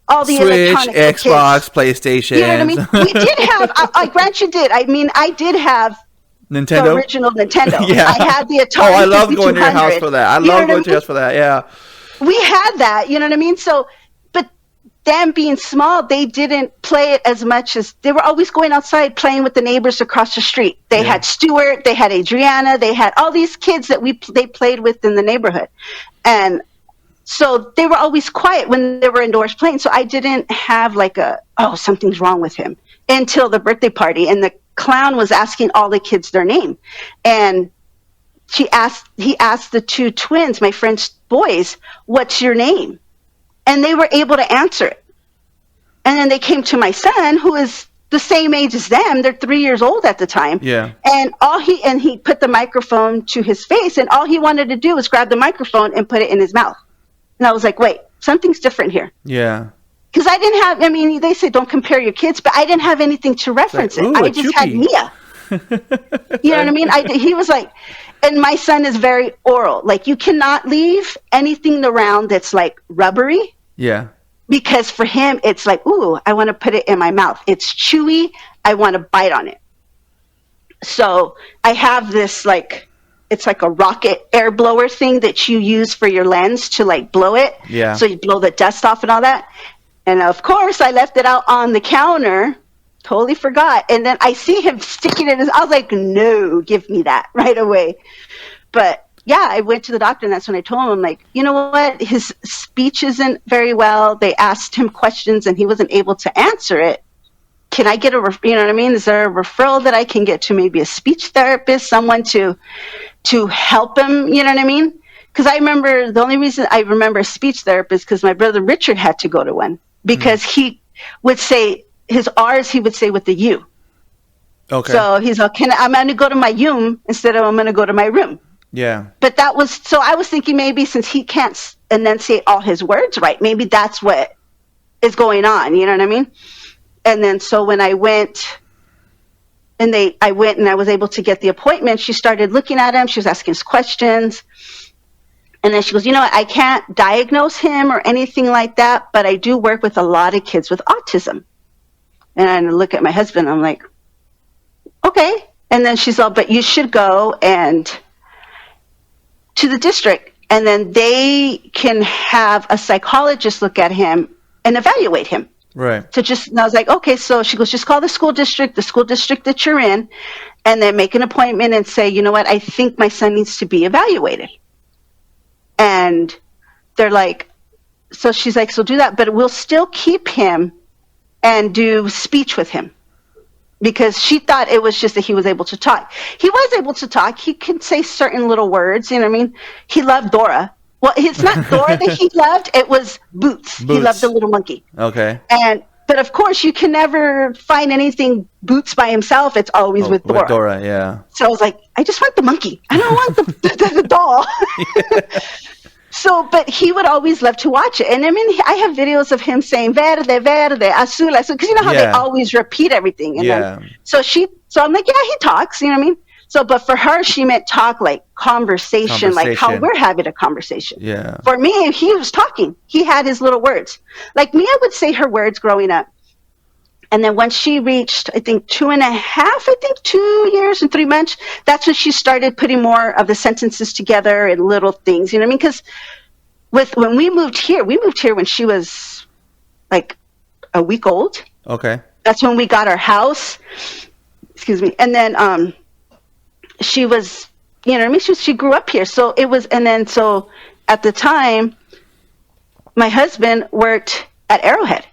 all the Switch, electronic Xbox, PlayStation. You know what I mean? We did have, I grant you did. I mean, I did have Nintendo? The original Nintendo. I had the Atari. Oh, I love going to your house for that. I love going to your house for that. Yeah. We had that. You know what I mean? So, but them being small, they didn't play it as much as they were always going outside playing with the neighbors across the street. They had Stuart, they had Adriana, they had all these kids that they played with in the neighborhood, and so they were always quiet when they were indoors playing. So I didn't have like something's wrong with him until the birthday party, and the clown was asking all the kids their name, and he asked the two twins, my friend's boys, what's your name? And they were able to answer it. And then they came to my son, who is the same age as them. They're 3 years old at the time. Yeah. And he put the microphone to his face, and all he wanted to do was grab the microphone and put it in his mouth. And I was like, wait, something's different here. Yeah. Because I didn't have, I mean, they say don't compare your kids, but I didn't have anything to reference it. I just had Mia. You know what I mean? He was like, and my son is very oral. Like, you cannot leave anything around that's like rubbery. Yeah. Because for him, it's like, ooh, I want to put it in my mouth. It's chewy. I want to bite on it. So I have this like, it's like a rocket air blower thing that you use for your lens to like blow it. Yeah. So you blow the dust off and all that. And of course, I left it out on the counter. Totally forgot. And then I see him sticking it in his, I was like, no, give me that right away. But yeah, I went to the doctor, and that's when I told him, I'm like, you know what? His speech isn't very well. They asked him questions and he wasn't able to answer it. Can I get you know what I mean? Is there a referral that I can get to maybe a speech therapist, someone to help him? You know what I mean? Because I remember, the only reason I remember a speech therapist, because my brother Richard had to go to one, because he would say his R's, he would say with the U. Okay. So he's like, I'm going to go to my room instead of I'm going to go to my room. Yeah. But that was, so I was thinking maybe since he can't enunciate all his words right, maybe that's what is going on. You know what I mean? And then so when I went and I was able to get the appointment, she started looking at him. She was asking us questions. And then she goes, you know what? I can't diagnose him or anything like that, but I do work with a lot of kids with autism. And I look at my husband, I'm like, okay. And then she's all, but you should go to the district, and then they can have a psychologist look at him and evaluate him. Right. And I was like, okay. So she goes, just call the school district that you're in, and then make an appointment and say, you know what? I think my son needs to be evaluated. And they're like, so she's like, so do that, but we'll still keep him and do speech with him, because she thought it was just that he was able to talk. He was able to talk. He could say certain little words. You know what I mean? He loved Dora. Well, it's not Dora that he loved. It was Boots. He loved the little monkey. Okay. But of course, you can never find anything Boots by himself. It's always with Dora. With Dora, yeah. So I was like, I just want the monkey. I don't want the doll. So, but he would always love to watch it. And I mean, I have videos of him saying, verde, verde, azul, azul, because you know how they always repeat everything. And then, so I'm like, yeah, he talks, you know what I mean? So, but for her, she meant talk, like conversation, like how we're having a conversation. Yeah. For me, he was talking. He had his little words. Like Mia would say her words growing up. And then once she reached, I think 2 years and 3 months, that's when she started putting more of the sentences together and little things. You know what I mean? Because when we moved here when she was like a week old. Okay. That's when we got our house. Excuse me. And then she was, you know what I mean? She grew up here. So it was, and then so at the time, my husband worked at Arrowhead.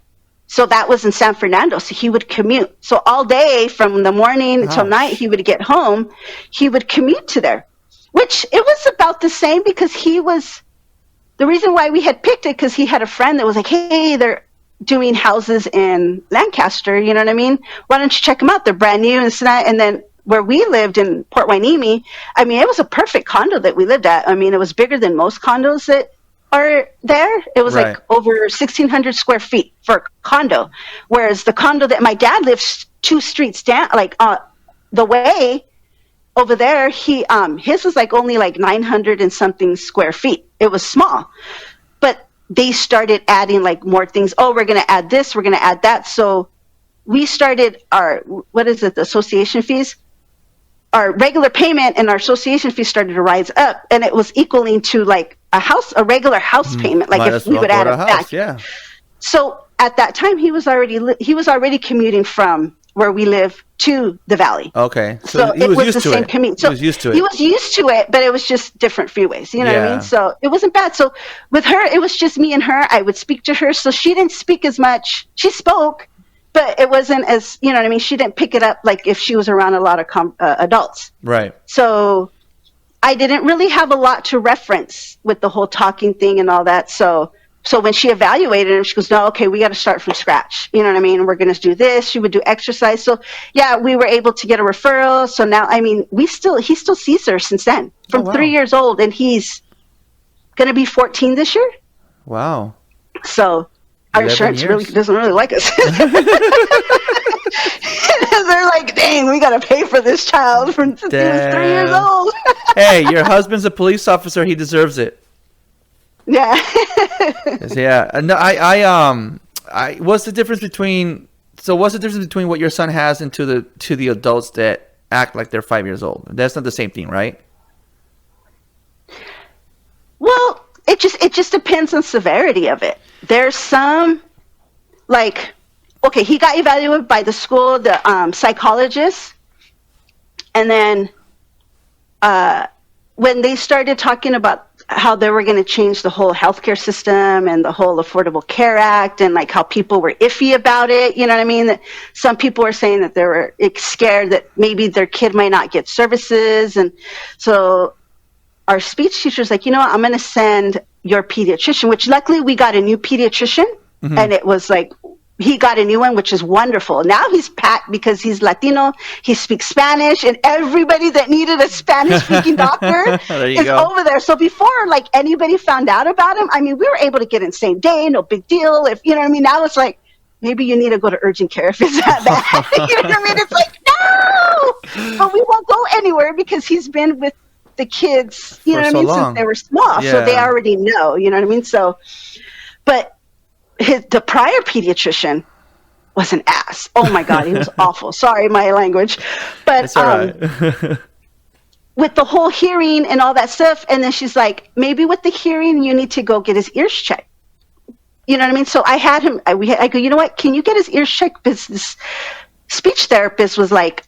So that was in San Fernando. So he would commute. So all day from the morning until night, he would get home. He would commute to there, which it was about the same because the reason why we had picked it, because he had a friend that was like, hey, they're doing houses in Lancaster. You know what I mean? Why don't you check them out? They're brand new and that. And then where we lived in Port Hueneme, I mean, it was a perfect condo that we lived at. I mean, it was bigger than most condos that are there. It was like over 1,600 square feet for a condo, whereas the condo that my dad lives 2 streets down, like the way over there, his was like only like 900 and something square feet. It was small, but they started adding like more things. Oh, we're going to add this, we're going to add that. So we started the association fees. Our regular payment and our association fee started to rise up, and it was equaling to like a regular house payment. Like if we would add it back. Yeah. So at that time, he was already commuting from where we live to the valley. Okay. So he was used the to same it. commute. So he was used to it. He was used to it, but it was just different freeways. You know what I mean? So it wasn't bad. So with her, it was just me and her. I would speak to her. So she didn't speak as much. She spoke, but it wasn't as, you know what I mean? She didn't pick it up like if she was around a lot of adults. Right. So I didn't really have a lot to reference with the whole talking thing and all that. So when she evaluated him, she goes, no, okay, we got to start from scratch. You know what I mean? We're going to do this. She would do exercise. So yeah, we were able to get a referral. So now, I mean, he still sees her since then from 3 years old, and he's going to be 14 this year. Wow. So our insurance doesn't really like us. They're like, dang, we got to pay for this child since he was 3 years old. Hey, your husband's a police officer. He deserves it. Yeah. Yeah. No, what's the difference between what your son has and to the adults that act like they're 5 years old? That's not the same thing, right? Well, it just depends on severity of it. There's some, like, okay, he got evaluated by the school, the psychologist, and then when they started talking about how they were going to change the whole healthcare system and the whole Affordable Care Act, and like how people were iffy about it, you know what I mean? That some people were saying that they were scared that maybe their kid might not get services, and so our speech teacher's like, you know what, I'm going to send your pediatrician, which luckily we got a new pediatrician, and it was like, he got a new one, which is wonderful. Now he's packed because he's Latino. He speaks Spanish, and everybody that needed a Spanish-speaking doctor is over there. So before, like, anybody found out about him, I mean, we were able to get in same day, no big deal. If you know what I mean. Now it's like, maybe you need to go to urgent care if it's that bad. You know what I mean? It's like, no, but we won't go anywhere because he's been with the kids, you know what I mean, since they were small, so they already know. You know what I mean? So, but the prior pediatrician was an ass. Oh my God, he was awful. Sorry, my language. But it's all right. With the whole hearing and all that stuff, and then she's like, maybe with the hearing, you need to go get his ears checked. You know what I mean? So I had him, I go, you know what, can you get his ears checked? Because this speech therapist was like,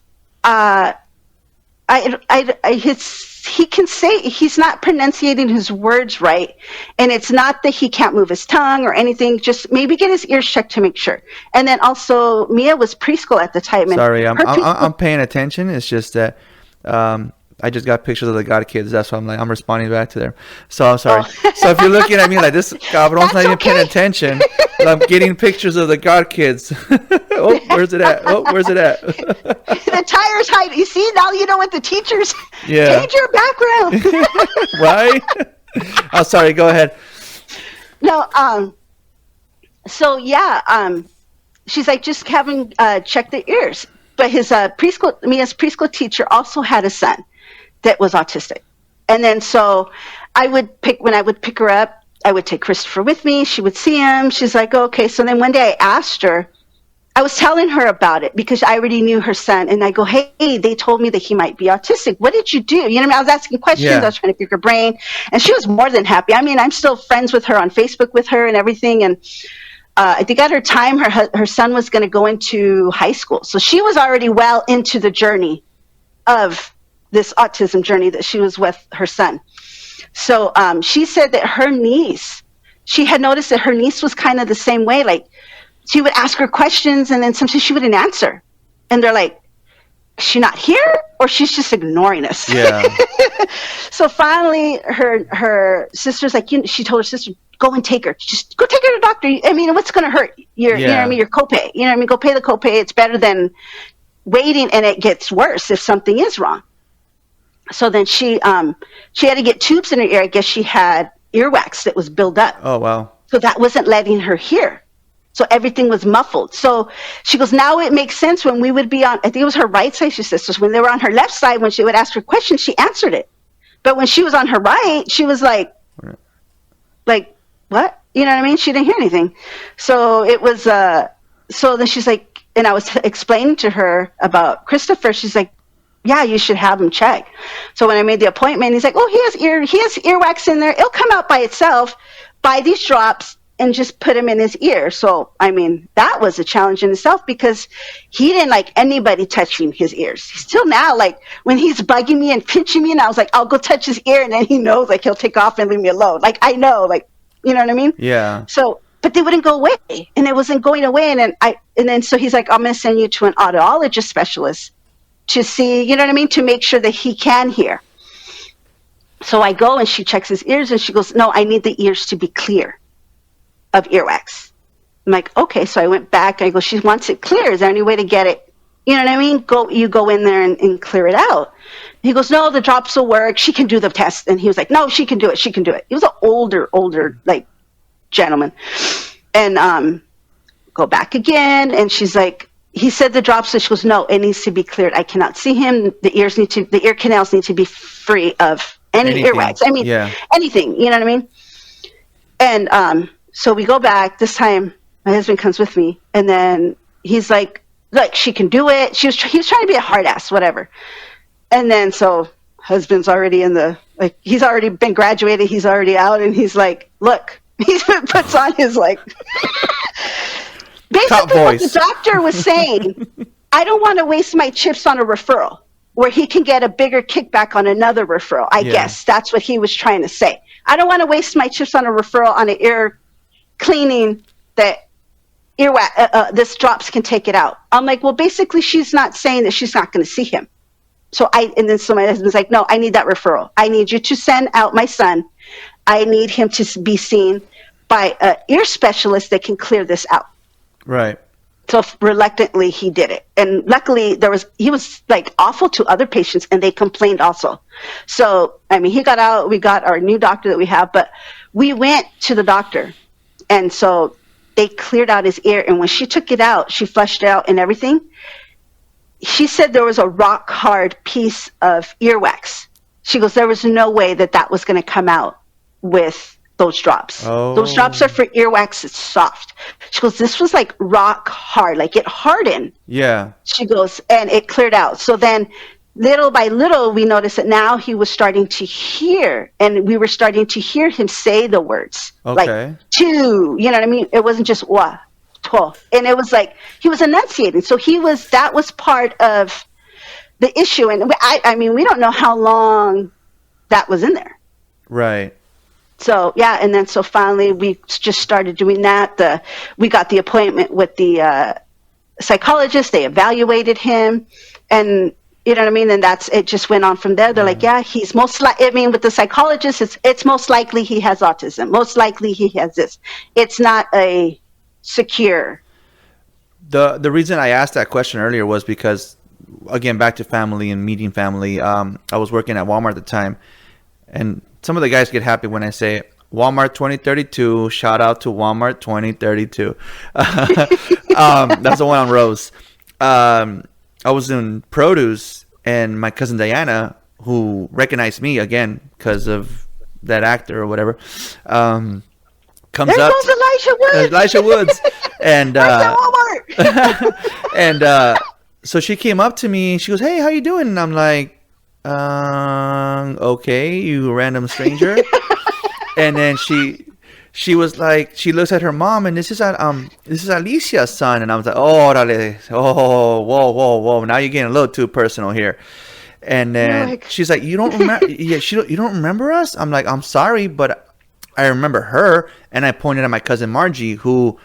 he can say he's not pronunciating his words right, and it's not that he can't move his tongue or anything, just maybe get his ears checked to make sure. And then also Mia was preschool at the time, and sorry, I'm paying attention. It's just that I just got pictures of the God kids. That's why I'm responding back to them. So I'm sorry. So if you're looking at me like this, Cabron's not even paying attention. But I'm getting pictures of the God kids. Oh, where's it at? Oh, where's it at? The tire's hiding. You see, now you know what the teachers change your background. Right? Oh, sorry. Go ahead. No. So yeah. She's like, just have him check the ears. but his Mia's preschool teacher also had a son that was autistic. And then so when I would pick her up, I would take Christopher with me. She would see him. She's like, okay. So then one day I asked her, I was telling her about it because I already knew her son. And I go, hey, they told me that he might be autistic. What did you do? You know what I mean? I was asking questions. Yeah. I was trying to pick her brain. And she was more than happy. I mean, I'm still friends with her on Facebook with her and everything. And I think at her time, her son was going to go into high school. So she was already well into the journey of this autism journey that she was with her son. So she said that she had noticed that her niece was kind of the same way. Like, she would ask her questions and then sometimes she wouldn't answer. And they're like, is she not here or she's just ignoring us? Yeah. So finally her sister's like, she told her sister, go and take her. Just go take her to the doctor. I mean, what's going to hurt? You know what I mean? Your copay. You know what I mean? Go pay the copay. It's better than waiting and it gets worse if something is wrong. So then she had to get tubes in her ear. I guess she had earwax that was built up. Oh, wow. So that wasn't letting her hear. So everything was muffled. So she goes, now it makes sense when we would be on, I think it was her right side, she says, so when they were on her left side, when she would ask her questions, she answered it. But when she was on her right, she was like, what? You know what I mean? She didn't hear anything. So it was, so then she's like, and I was explaining to her about Christopher. She's like, yeah, you should have him checked. So when I made the appointment, he's like, oh, he has earwax in there. It'll come out by itself. Buy these drops and just put him in his ear. So, I mean, that was a challenge in itself because he didn't like anybody touching his ears. Still now, like when he's bugging me and pinching me and I was like, I'll go touch his ear. And then he knows like he'll take off and leave me alone. Like, I know, like, you know what I mean? Yeah. So, but they wouldn't go away and it wasn't going away. And then so he's like, I'm going to send you to an audiologist specialist to see, you know what I mean? To make sure that he can hear. So I go and she checks his ears and she goes, no, I need the ears to be clear of earwax. I'm like, okay. So I went back. I go, she wants it clear. Is there any way to get it? You know what I mean? You go in there and clear it out. He goes, no, the drops will work. She can do the test. And he was like, no, she can do it. She can do it. He was an older, like gentleman. And go back again. And she's like, he said the drops. So she goes, no, it needs to be cleared. I cannot see him. The ear canals need to be free of anything. Earwax. I mean, anything. You know what I mean? And so we go back. This time, my husband comes with me, and then he's like, "Look, she can do it." He was trying to be a hard ass, whatever. And then so husband's already he's already been graduated. He's already out, and he's like, "Look," he puts on his like. Basically, what the doctor was saying, I don't want to waste my chips on a referral where he can get a bigger kickback on another referral. I guess that's what he was trying to say. I don't want to waste my chips on a referral on an ear cleaning that this drops can take it out. I'm like, well, basically, she's not saying that she's not going to see him. So my husband's like, no, I need that referral. I need you to send out my son. I need him to be seen by an ear specialist that can clear this out. Right. So reluctantly he did it. And luckily he was like awful to other patients and they complained also. So, I mean, he got out, we got our new doctor that we have, but we went to the doctor and so they cleared out his ear. And when she took it out, she flushed it out and everything. She said there was a rock hard piece of earwax. She goes, there was no way that was going to come out with those drops. Oh. Those drops are for earwax. It's soft. She goes, this was like rock hard, like it hardened. Yeah. She goes, and it cleared out. So then little by little, we noticed that now he was starting to hear, and we were starting to hear him say the words. Okay. Like, two, you know what I mean? It wasn't just wa, to. And it was like, he was enunciating. So that was part of the issue. And I mean, we don't know how long that was in there. Right. So, yeah, and then so finally we just started doing that. We got the appointment with the psychologist. They evaluated him, and you know what I mean? And it just went on from there. They're like, yeah, he's with the psychologist, it's most likely he has autism. Most likely he has this. It's not a secure. The reason I asked that question earlier was because, again, back to family and meeting family. I was working at Walmart at the time, and some of the guys get happy when I say Walmart 2032. Shout out to Walmart 2032. That's the one on Rose. I was doing produce, and my cousin Diana, who recognized me again because of that actor or whatever, comes there up. Goes Elijah Woods. Elijah Woods, and Walmart. and so she came up to me. She goes, "Hey, how you doing?" And I'm like, "Okay, you random stranger." And then she was like, she looks at her mom, and this is Alicia's son. And I was like, "Oh, orale. Oh, whoa. Now you're getting a little too personal here." And then she's like, "You don't remember? Yeah, you don't remember us?" I'm like, "I'm sorry, but I remember her." And I pointed at my cousin Margie, who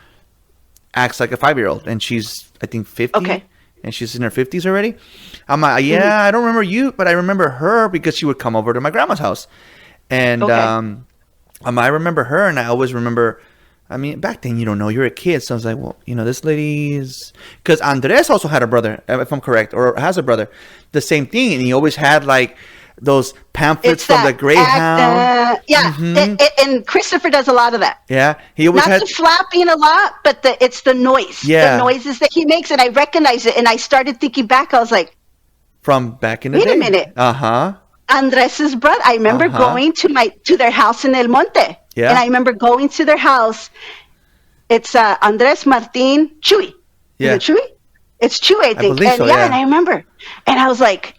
acts like a 5-year-old, and she's, I think, 50. Okay. And she's in her 50s already. I'm like, "Yeah, I don't remember you, but I remember her because she would come over to my grandma's house." And I remember her, and I always remember. I mean, back then, you don't know. You're a kid. So I was like, well, this lady is... Because Andres also had a brother, if I'm correct, or has a brother. The same thing. And he always had, like, those pamphlets from the Greyhound. And Christopher does a lot of that. Yeah. He always Not the flapping a lot, but it's the noise. Yeah. The noises that he makes, and I recognize it. And I started thinking back. I was like... From back in the day. Wait a minute. Uh-huh. Andres's brother. I remember going to their house in El Monte. Yeah. And I remember going to their house. It's Andres, Martin, Chuy. Yeah. Is it Chuy? It's Chuy, I think. believe so, and I remember. And I was like,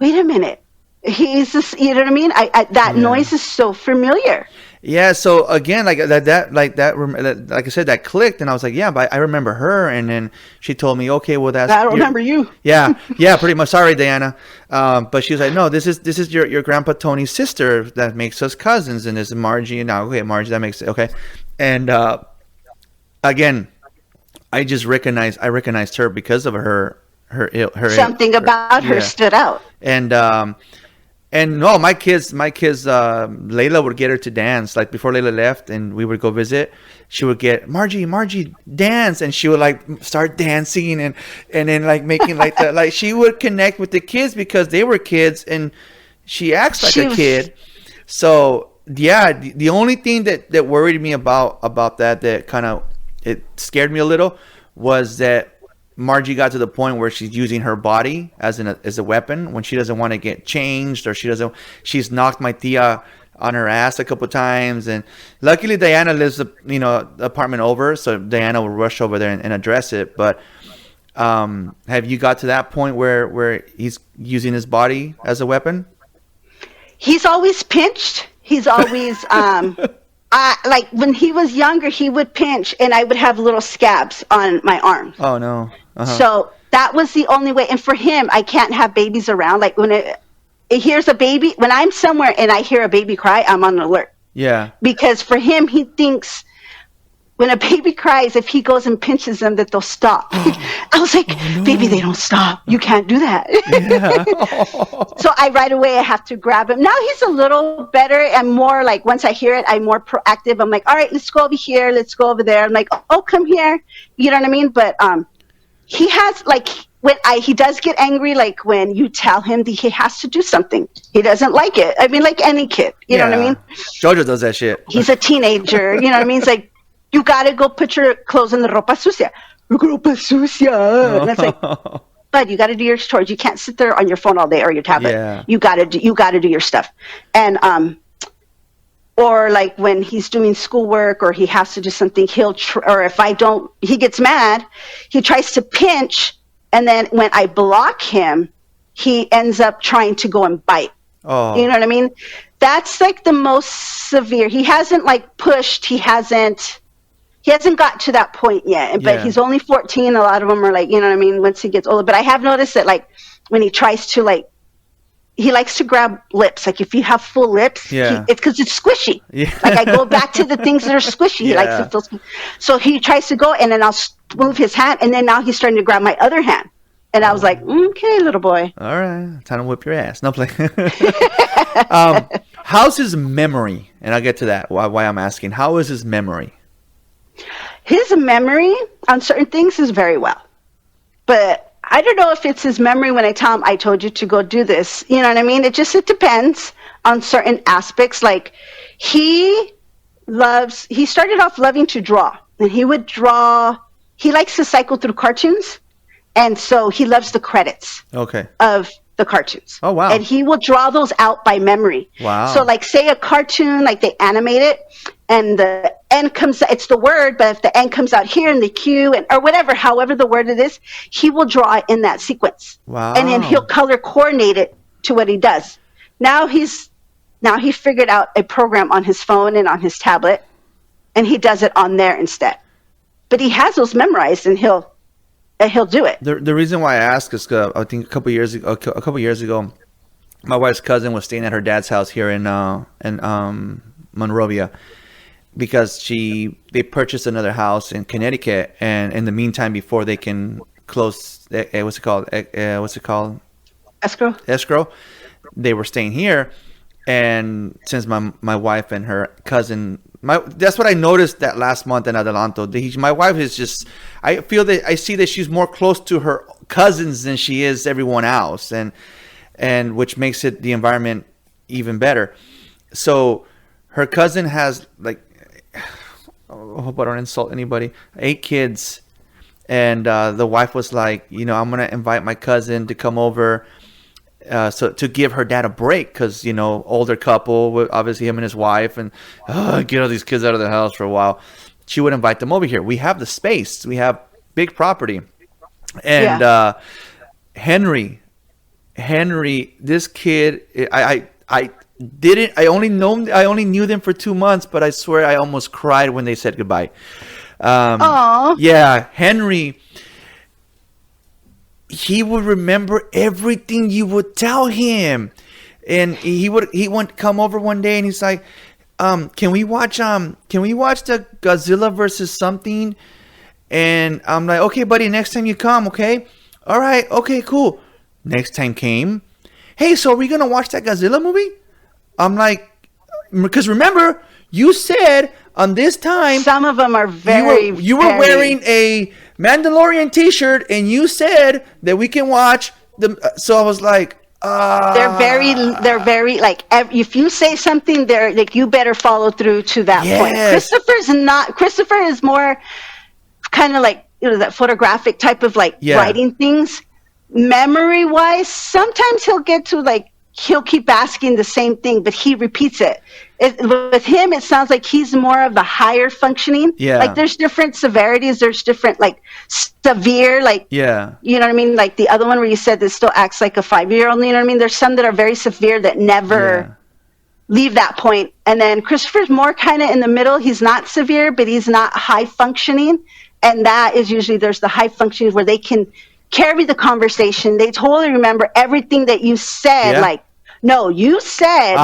wait a minute. He's just, you know what I mean? That noise is so familiar. Yeah, so again, like like I said, that clicked, and I was like, yeah, but I remember her. And then she told me, okay, well, that's... I don't remember you. Yeah, pretty much. Sorry, Diana. But she was like, no, this is your grandpa Tony's sister that makes us cousins, and this is Margie. And now, okay, Margie, that makes it okay. And again, I recognized her because of her something about her stood out. And no, my kids, Layla would get her to dance. Like before Layla left and we would go visit, she would get, Margie, dance. And she would like start dancing and then like making like that. Like she would connect with the kids because they were kids and she acts like a kid. So yeah, the only thing that worried me about that kind of, it scared me a little was that Margie got to the point where she's using her body as a weapon when she doesn't want to get changed, or she's knocked my tia on her ass a couple times. And luckily Diana lives the apartment over, so Diana will rush over there and address it. But have you got to that point where he's using his body as a weapon? He's always pinched. He's always like when he was younger, he would pinch and I would have little scabs on my arms. Oh no. So that was the only way. And for him, I can't have babies around. Like when it hears a baby, when I'm somewhere and I hear a baby cry, I'm on alert. Yeah. Because for him, he thinks when a baby cries, if he goes and pinches them, that they'll stop. I was like, baby, they don't stop. You can't do that. Yeah. So right away, I have to grab him. Now he's a little better and more like, once I hear it, I'm more proactive. I'm like, all right, let's go over here. Let's go over there. I'm like, oh, come here. You know what I mean? But he has like, he does get angry, like when you tell him that he has to do something. He doesn't like it. I mean, like any kid, you know what I mean? Jojo does that shit. He's a teenager, you know what I mean? It's like, you got to go put your clothes in the ropa sucia. Ropa sucia. And it's like, but you got to do your chores. You can't sit there on your phone all day or your tablet. Yeah. You got to do your stuff. And, or like when he's doing schoolwork or he has to do something, or if I don't, he gets mad, he tries to pinch. And then when I block him, he ends up trying to go and bite. Oh. You know what I mean? That's like the most severe. He hasn't like pushed. He hasn't got to that point yet. But he's only 14. A lot of them are like, you know what I mean? Once he gets older. But I have noticed that like when he tries to like, he likes to grab lips. Like if you have full lips, it's because it's squishy. Yeah. Like I go back to the things that are squishy. He likes to feel squishy. So he tries to go and then I'll move his hand. And then now he's starting to grab my other hand. And I was like, okay, little boy. All right. Time to whip your ass. No play. How's his memory? And I'll get to that, why I'm asking. How is his memory? His memory on certain things is very well. But I don't know if it's his memory when I tell him, I told you to go do this. You know what I mean? It depends on certain aspects. Like he started off loving to draw. And he would draw. He likes to cycle through cartoons. And so he loves the credits of the cartoons. Oh, wow. And he will draw those out by memory. Wow. So like say a cartoon, like they animate it and the end comes, it's the word, but if the end comes out here in the Q and or whatever, however the word it is, he will draw it in that sequence. Wow. And then he'll color coordinate it to what he does. Now he figured out a program on his phone and on his tablet, and he does it on there instead. But he has those memorized, and he'll do it. The reason why I ask is I think a couple years ago, my wife's cousin was staying at her dad's house here in Monrovia, because they purchased another house in Connecticut, and in the meantime, before they can close, what's it called? Escrow. They were staying here, and since my wife and her cousin, that's what I noticed that last month in Adelanto. My wife is just, I see that she's more close to her cousins than she is everyone else, and which makes the environment even better. So her cousin has I hope I don't insult anybody, 8 kids, and the wife was like, I'm gonna invite my cousin to come over. So to give her dad a break, because older couple, obviously him and his wife, and get all these kids out of the house for a while. She would invite them over here. We have the space. We have big property, and Henry, this kid, I only knew them for 2 months, but I swear I almost cried when they said goodbye. Yeah, Henry. He would remember everything you would tell him, and he would come over one day and he's like, can we watch the Godzilla versus something? And I'm like, okay, buddy, next time you come, okay, all right, okay, cool. Next time came, hey, so are we gonna watch that Godzilla movie? I'm like, because remember, you said on this time, some of them are you were wearing a Mandalorian t-shirt, and you said that we can watch them. So I was like, they're very like, if you say something, they're like, you better follow through to that point. Christopher is more kind of like, that photographic type of writing things. Memory wise, sometimes he'll get to he'll keep asking the same thing, but he repeats it. With him, it sounds like he's more of the higher functioning. Yeah. Like there's different severities. There's different severe, you know what I mean? Like the other one where you said this still acts like a 5-year-old, you know what I mean? There's some that are very severe that never leave that point. And then Christopher's more kind of in the middle. He's not severe, but he's not high functioning. And that is usually, there's the high functioning where they can carry the conversation. They totally remember everything that you said. No, you said,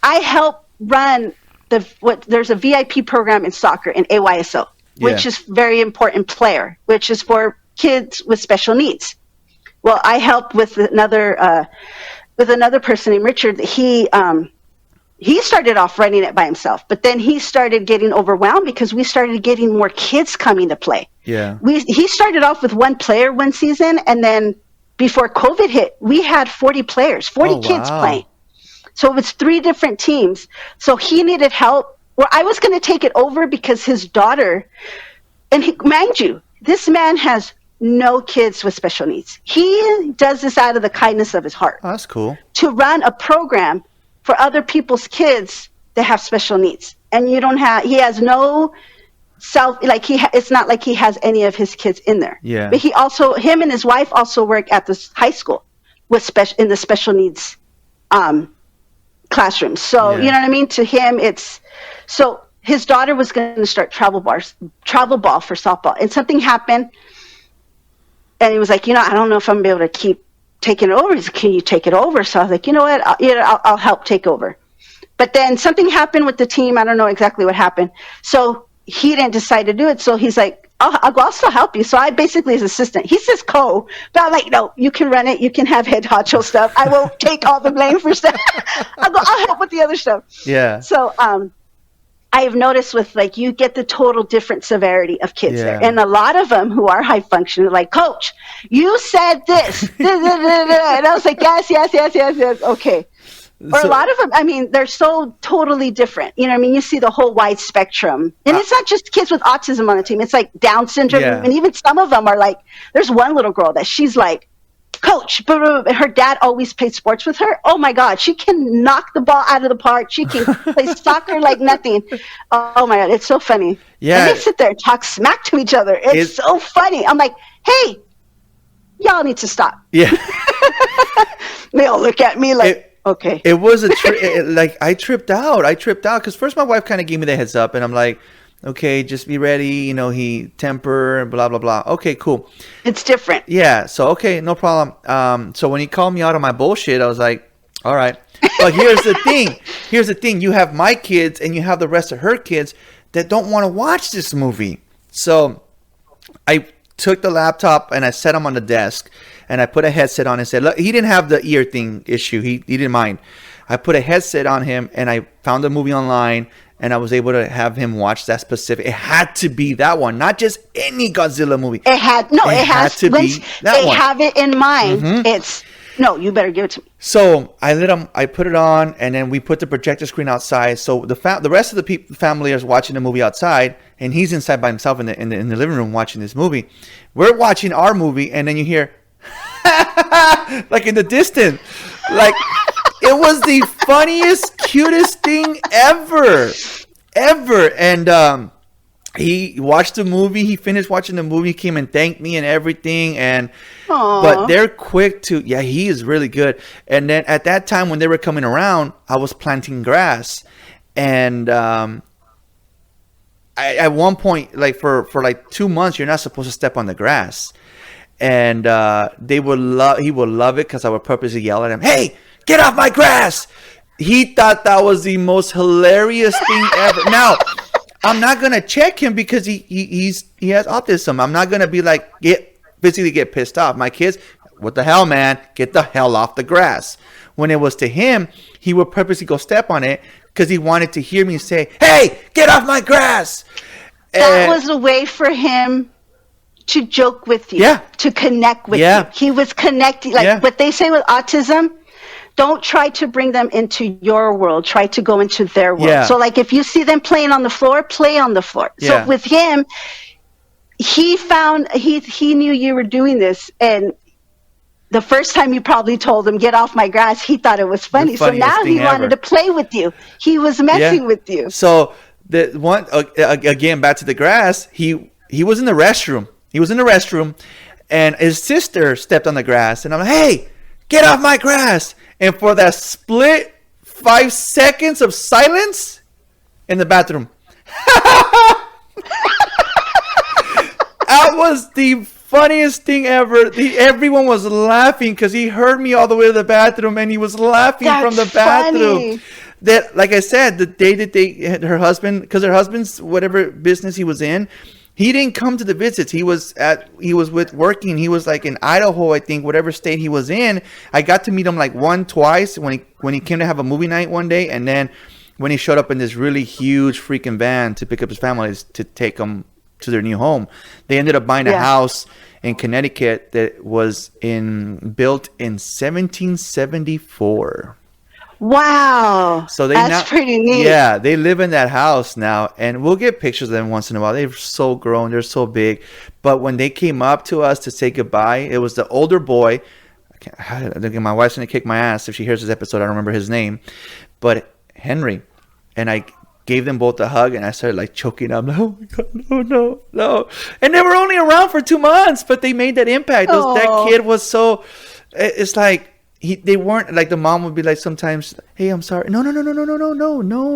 I help run there's a VIP program in soccer in AYSO, which is very important player, which is for kids with special needs. Well, I helped with another person named Richard. He started off running it by himself, but then he started getting overwhelmed because we started getting more kids coming to play. Yeah. He started off with one player one season, and then before COVID hit, we had 40 players, 40 kids playing. So it was 3 different teams. So he needed help. Well, I was going to take it over because his daughter, mind you, this man has no kids with special needs. He does this out of the kindness of his heart. Oh, that's cool. To run a program for other people's kids that have special needs. And he has no it's not like he has any of his kids in there. Yeah. But him and his wife also work at this high school in the special needs classrooms. So, you know what I mean? To him, so his daughter was going to start travel ball for softball, and something happened. And he was like, I don't know if I'm going to be able to keep taking it over. He's like, can you take it over? So I was like, you know what? I'll help take over. But then something happened with the team. I don't know exactly what happened. So he didn't decide to do it. So he's like, I'll still help you. So I basically his assistant. He says but I'm like, no, you can run it. You can have head honcho stuff. I won't take all the blame for stuff. I'll help with the other stuff. Yeah. So I have noticed with you get the total different severity of kids there. And a lot of them who are high functioning are like, Coach, you said this. And I was like, yes. Okay. Or a lot of them, I mean, they're so totally different. You know what I mean? You see the whole wide spectrum. And it's not just kids with autism on the team. It's like Down syndrome. Yeah. And even some of them are like, there's one little girl that she's like, coach, and her dad always played sports with her. Oh my God, she can knock the ball out of the park. She can play soccer like nothing. Oh my God, it's so funny. Yeah. And they sit there and talk smack to each other. It's so funny. I'm like, hey, y'all need to stop. Yeah. They all look at me like, okay. It was like I tripped out because first my wife kind of gave me the heads up, and I'm like, okay, just be ready. You know, he temper and blah blah blah. Okay, cool. It's different. Yeah. So okay, no problem. So when he called me out on my bullshit, I was like, all right. But here's the thing. Here's the thing. You have my kids and you have the rest of her kids that don't want to watch this movie. So I took the laptop and I set him on the desk and I put a headset on and said, look, he didn't have the ear thing issue. He didn't mind. I put a headset on him and I found a movie online and I was able to have him watch that specific. It had to be that one, not just any Godzilla movie. It had to be that one. They have it in mind. Mm-hmm. It's no, you better give it to me. So I put it on, and then we put the projector screen outside. So the rest of the family is watching the movie outside, and he's inside by himself in the living room watching this movie. We're watching our movie, and then you hear, like in the distance, like it was the funniest, cutest thing ever. And he watched the movie. He finished watching the movie. He came and thanked me and everything. And but they're quick to. Yeah, he is really good. And then at that time when they were coming around, I was planting grass, and I at one point, like for like 2 months, you're not supposed to step on the grass. And he would love it because I would purposely yell at him, "Hey, get off my grass!" He thought that was the most hilarious thing ever. Now, I'm not gonna check him because he has autism. I'm not gonna be like physically get pissed off. My kids, what the hell, man? Get the hell off the grass. When it was to him, he would purposely go step on it because he wanted to hear me say, "Hey, get off my grass!" That was a way for him to joke with you, to connect with you. He was connecting, like what they say with autism. Don't try to bring them into your world. Try to go into their world. Yeah. So, like, if you see them playing on the floor, play on the floor. Yeah. So with him, he found he knew you were doing this, and the first time you probably told him, "Get off my grass," he thought it was funny. So now he wanted to play with you. He was messing with you. So the one again, back to the grass. He was in the restroom. And his sister stepped on the grass, and I'm like, "Hey, get off my grass!" And for that split 5 seconds of silence in the bathroom, that was the funniest thing ever. Everyone was laughing because he heard me all the way to the bathroom, and he was laughing from the bathroom. Funny. That, like I said, the day that her husband's whatever business he was in, he didn't come to the visits. He was working. He was like in Idaho, I think, whatever state he was in. I got to meet him like twice when he came to have a movie night one day, and then when he showed up in this really huge freaking van to pick up his family to take them to their new home. They ended up buying a house in Connecticut that was built in 1774. Wow. So that's pretty neat. Yeah, they live in that house now, and we'll get pictures of them once in a while. They're so grown, they're so big. But when they came up to us to say goodbye, it was the older boy. My wife's gonna kick my ass if she hears this episode. I don't remember his name, but Henry. And I gave them both a hug, and I started like choking up. Oh my God, no. And they were only around for 2 months, but they made that impact. That kid was so. It's like. They weren't like, the mom would be like sometimes, "Hey, I'm sorry." No,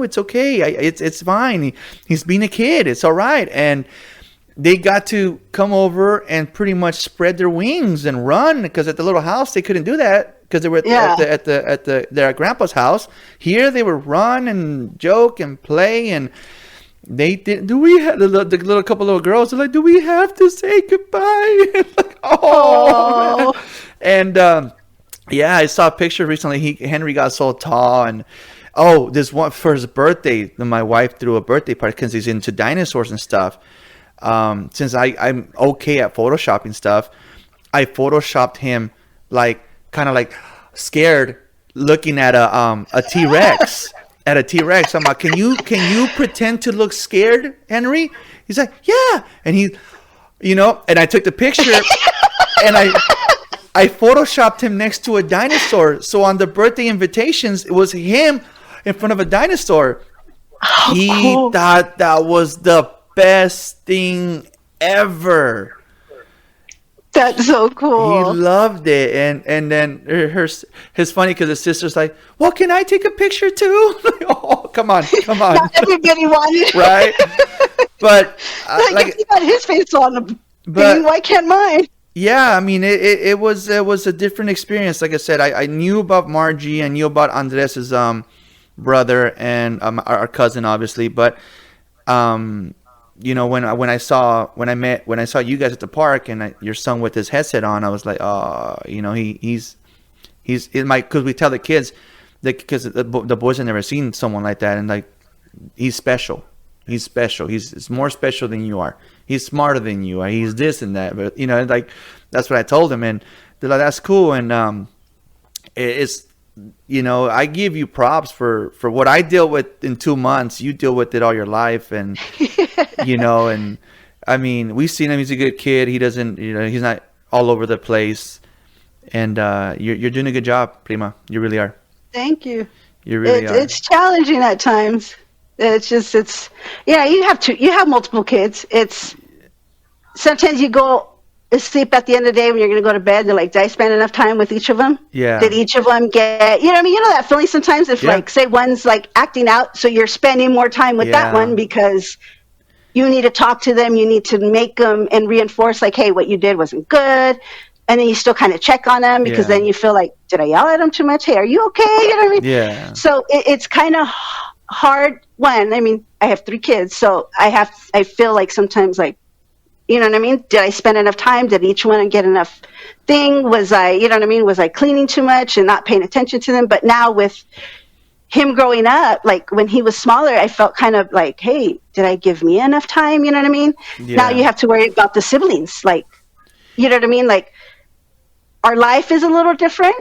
it's okay. It's fine. He's being a kid. It's all right. And they got to come over and pretty much spread their wings and run, because at the little house they couldn't do that because they were at their grandpa's house. Here they would run and joke and play, and they didn't. The little couple little girls are like, "Do we have to say goodbye?" Like, oh. And yeah, I saw a picture recently. Henry got so tall, and this one for his birthday. My wife threw a birthday party because he's into dinosaurs and stuff. Since I'm okay at photoshopping stuff, I photoshopped him like kind of like scared looking at a T-Rex. At a T-Rex. I'm like, can you pretend to look scared, Henry? He's like, yeah. And he, and I took the picture and I photoshopped him next to a dinosaur. So on the birthday invitations, it was him in front of a dinosaur. He thought that was the best thing ever. That's so cool. He loved it, and then it's funny because his sister's like, "Well, can I take a picture too?" Like, oh, come on. Not everybody wanted, right? But like if he got his face on the thing, why can't mine? Yeah, I mean, it was a different experience. Like I said, I knew about Margie, I knew about Andres's brother and our cousin, obviously, but when I saw you guys at the park and your son with his headset on, I was like, oh, he's in my, because we tell the kids that because the boys have never seen someone like that, and like he's special. He's special. He's more special than you are. He's smarter than you are. He's this and that. But like that's what I told him, and they're like, that's cool. And it's I give you props for what I deal with in 2 months. You deal with it all your life, and and I mean, we've seen him. He's a good kid. He doesn't, he's not all over the place, and you're doing a good job, Prima. You really are. Thank you. You really are. It's challenging at times. You have multiple kids. It's sometimes you go sleep at the end of the day when you're going to go to bed. They're like, did I spend enough time with each of them? Yeah. Did each of them get, that feeling sometimes if like, say one's like acting out, so you're spending more time with that one because you need to talk to them. You need to make them and reinforce like, hey, what you did wasn't good. And then you still kind of check on them because then you feel like, did I yell at them too much? Hey, are you okay? You know what I mean? Yeah. So it's kind of hard. I mean, I have 3 kids, so I feel like sometimes like, you know what I mean? Did I spend enough time? Did each one get enough thing? Was I, was I cleaning too much and not paying attention to them? But now with him growing up, like when he was smaller, I felt kind of like, hey, did I give me enough time? You know what I mean? Yeah. Now you have to worry about the siblings. Like, you know what I mean? Like our life is a little different.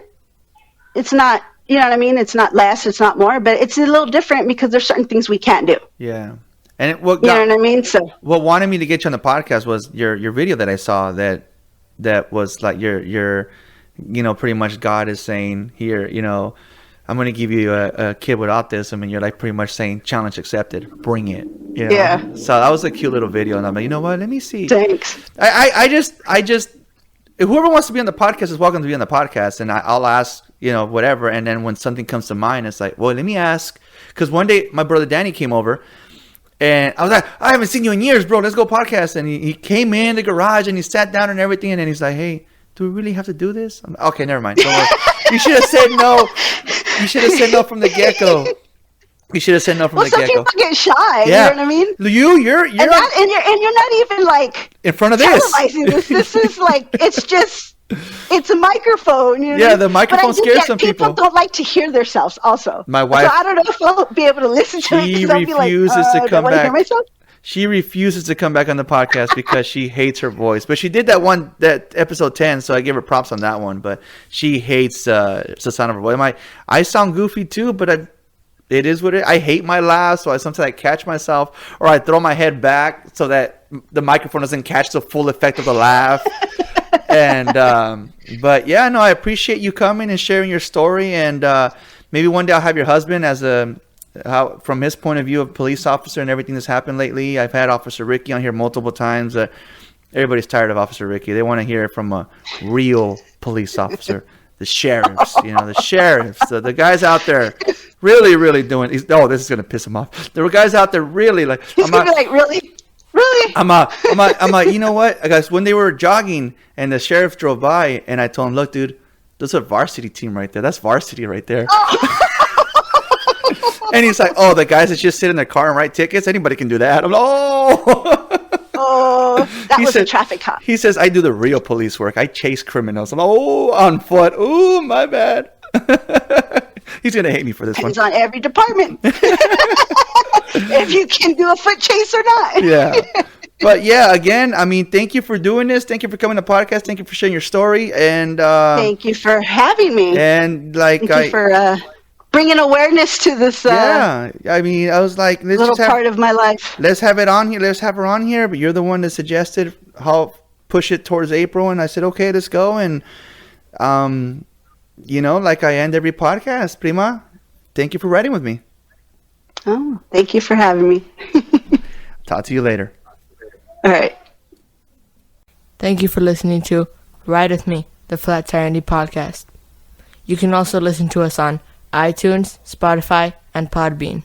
It's not, you know what I mean? It's not less, it's not more, but it's a little different because there's certain things we can't do. Yeah. And you know what I mean? So what wanted me to get you on the podcast was your video that I saw that was like your pretty much God is saying here, I'm going to give you a kid with autism, and you're like pretty much saying challenge accepted, bring it. Yeah. So that was a cute little video, and I'm like, you know what? Let me see. Thanks. I just whoever wants to be on the podcast is welcome to be on the podcast, and I'll ask, whatever. And then when something comes to mind, it's like, well, let me ask. Because one day my brother Danny came over, and I was like, I haven't seen you in years, bro. Let's go podcast. And he came in the garage, and he sat down and everything. And then he's like, hey, do we really have to do this? I'm like, okay, never mind. Don't worry. You should have said no. You should have said no from the get-go. You should have said no from the get-go. Some people get shy. Yeah. You know what I mean? You're and you're not even like in front of this. This is like it's a microphone. You know yeah, the microphone scares some people. People don't like to hear themselves. Also, my wife. So I don't know if I'll be able to listen to it. She refuses to come back. Hear myself? She refuses to come back on the podcast because she hates her voice. But she did that episode 10, so I give her props on that one. But she hates the sound of her voice. I sound goofy too, but it is what it is. I hate my laugh, so sometimes I catch myself, or I throw my head back so that the microphone doesn't catch the full effect of the laugh. And but yeah, no, I appreciate you coming and sharing your story. And maybe one day I'll have your husband as from his point of view of police officer and everything that's happened lately. I've had Officer Ricky on here multiple times. Everybody's tired of Officer Ricky. They want to hear from a real police officer. The sheriffs, the sheriffs, the guys out there really, really doing. This is gonna piss him off. There were guys out there really like. He's gonna be like, really. I'm like, you know what? I guess when they were jogging and the sheriff drove by, and I told him, look, dude, there's a varsity team right there. That's varsity right there. Oh. And he's like, oh, the guys that just sit in their car and write tickets. Anybody can do that. I'm like, that was a traffic cop. He says, I do the real police work. I chase criminals. I'm like, on foot. Oh, my bad. He's going to hate me for this one. He's on every department. If you can do a foot chase or not. Yeah. But yeah, again, I mean, thank you for doing this. Thank you for coming to the podcast. Thank you for sharing your story. And thank you for having me. And thank you for bringing awareness to this. Yeah, I mean, I was like, little part of my life. Let's have it on here. Let's have her on here. But you're the one that suggested how push it towards April, and I said, okay, let's go. And you know, like I end every podcast, Prima. Thank you for writing with me. Oh, thank you for having me. Talk to you later. All right. Thank you for listening to Ride With Me, the Flat Tire Indie Podcast. You can also listen to us on iTunes, Spotify, and Podbean.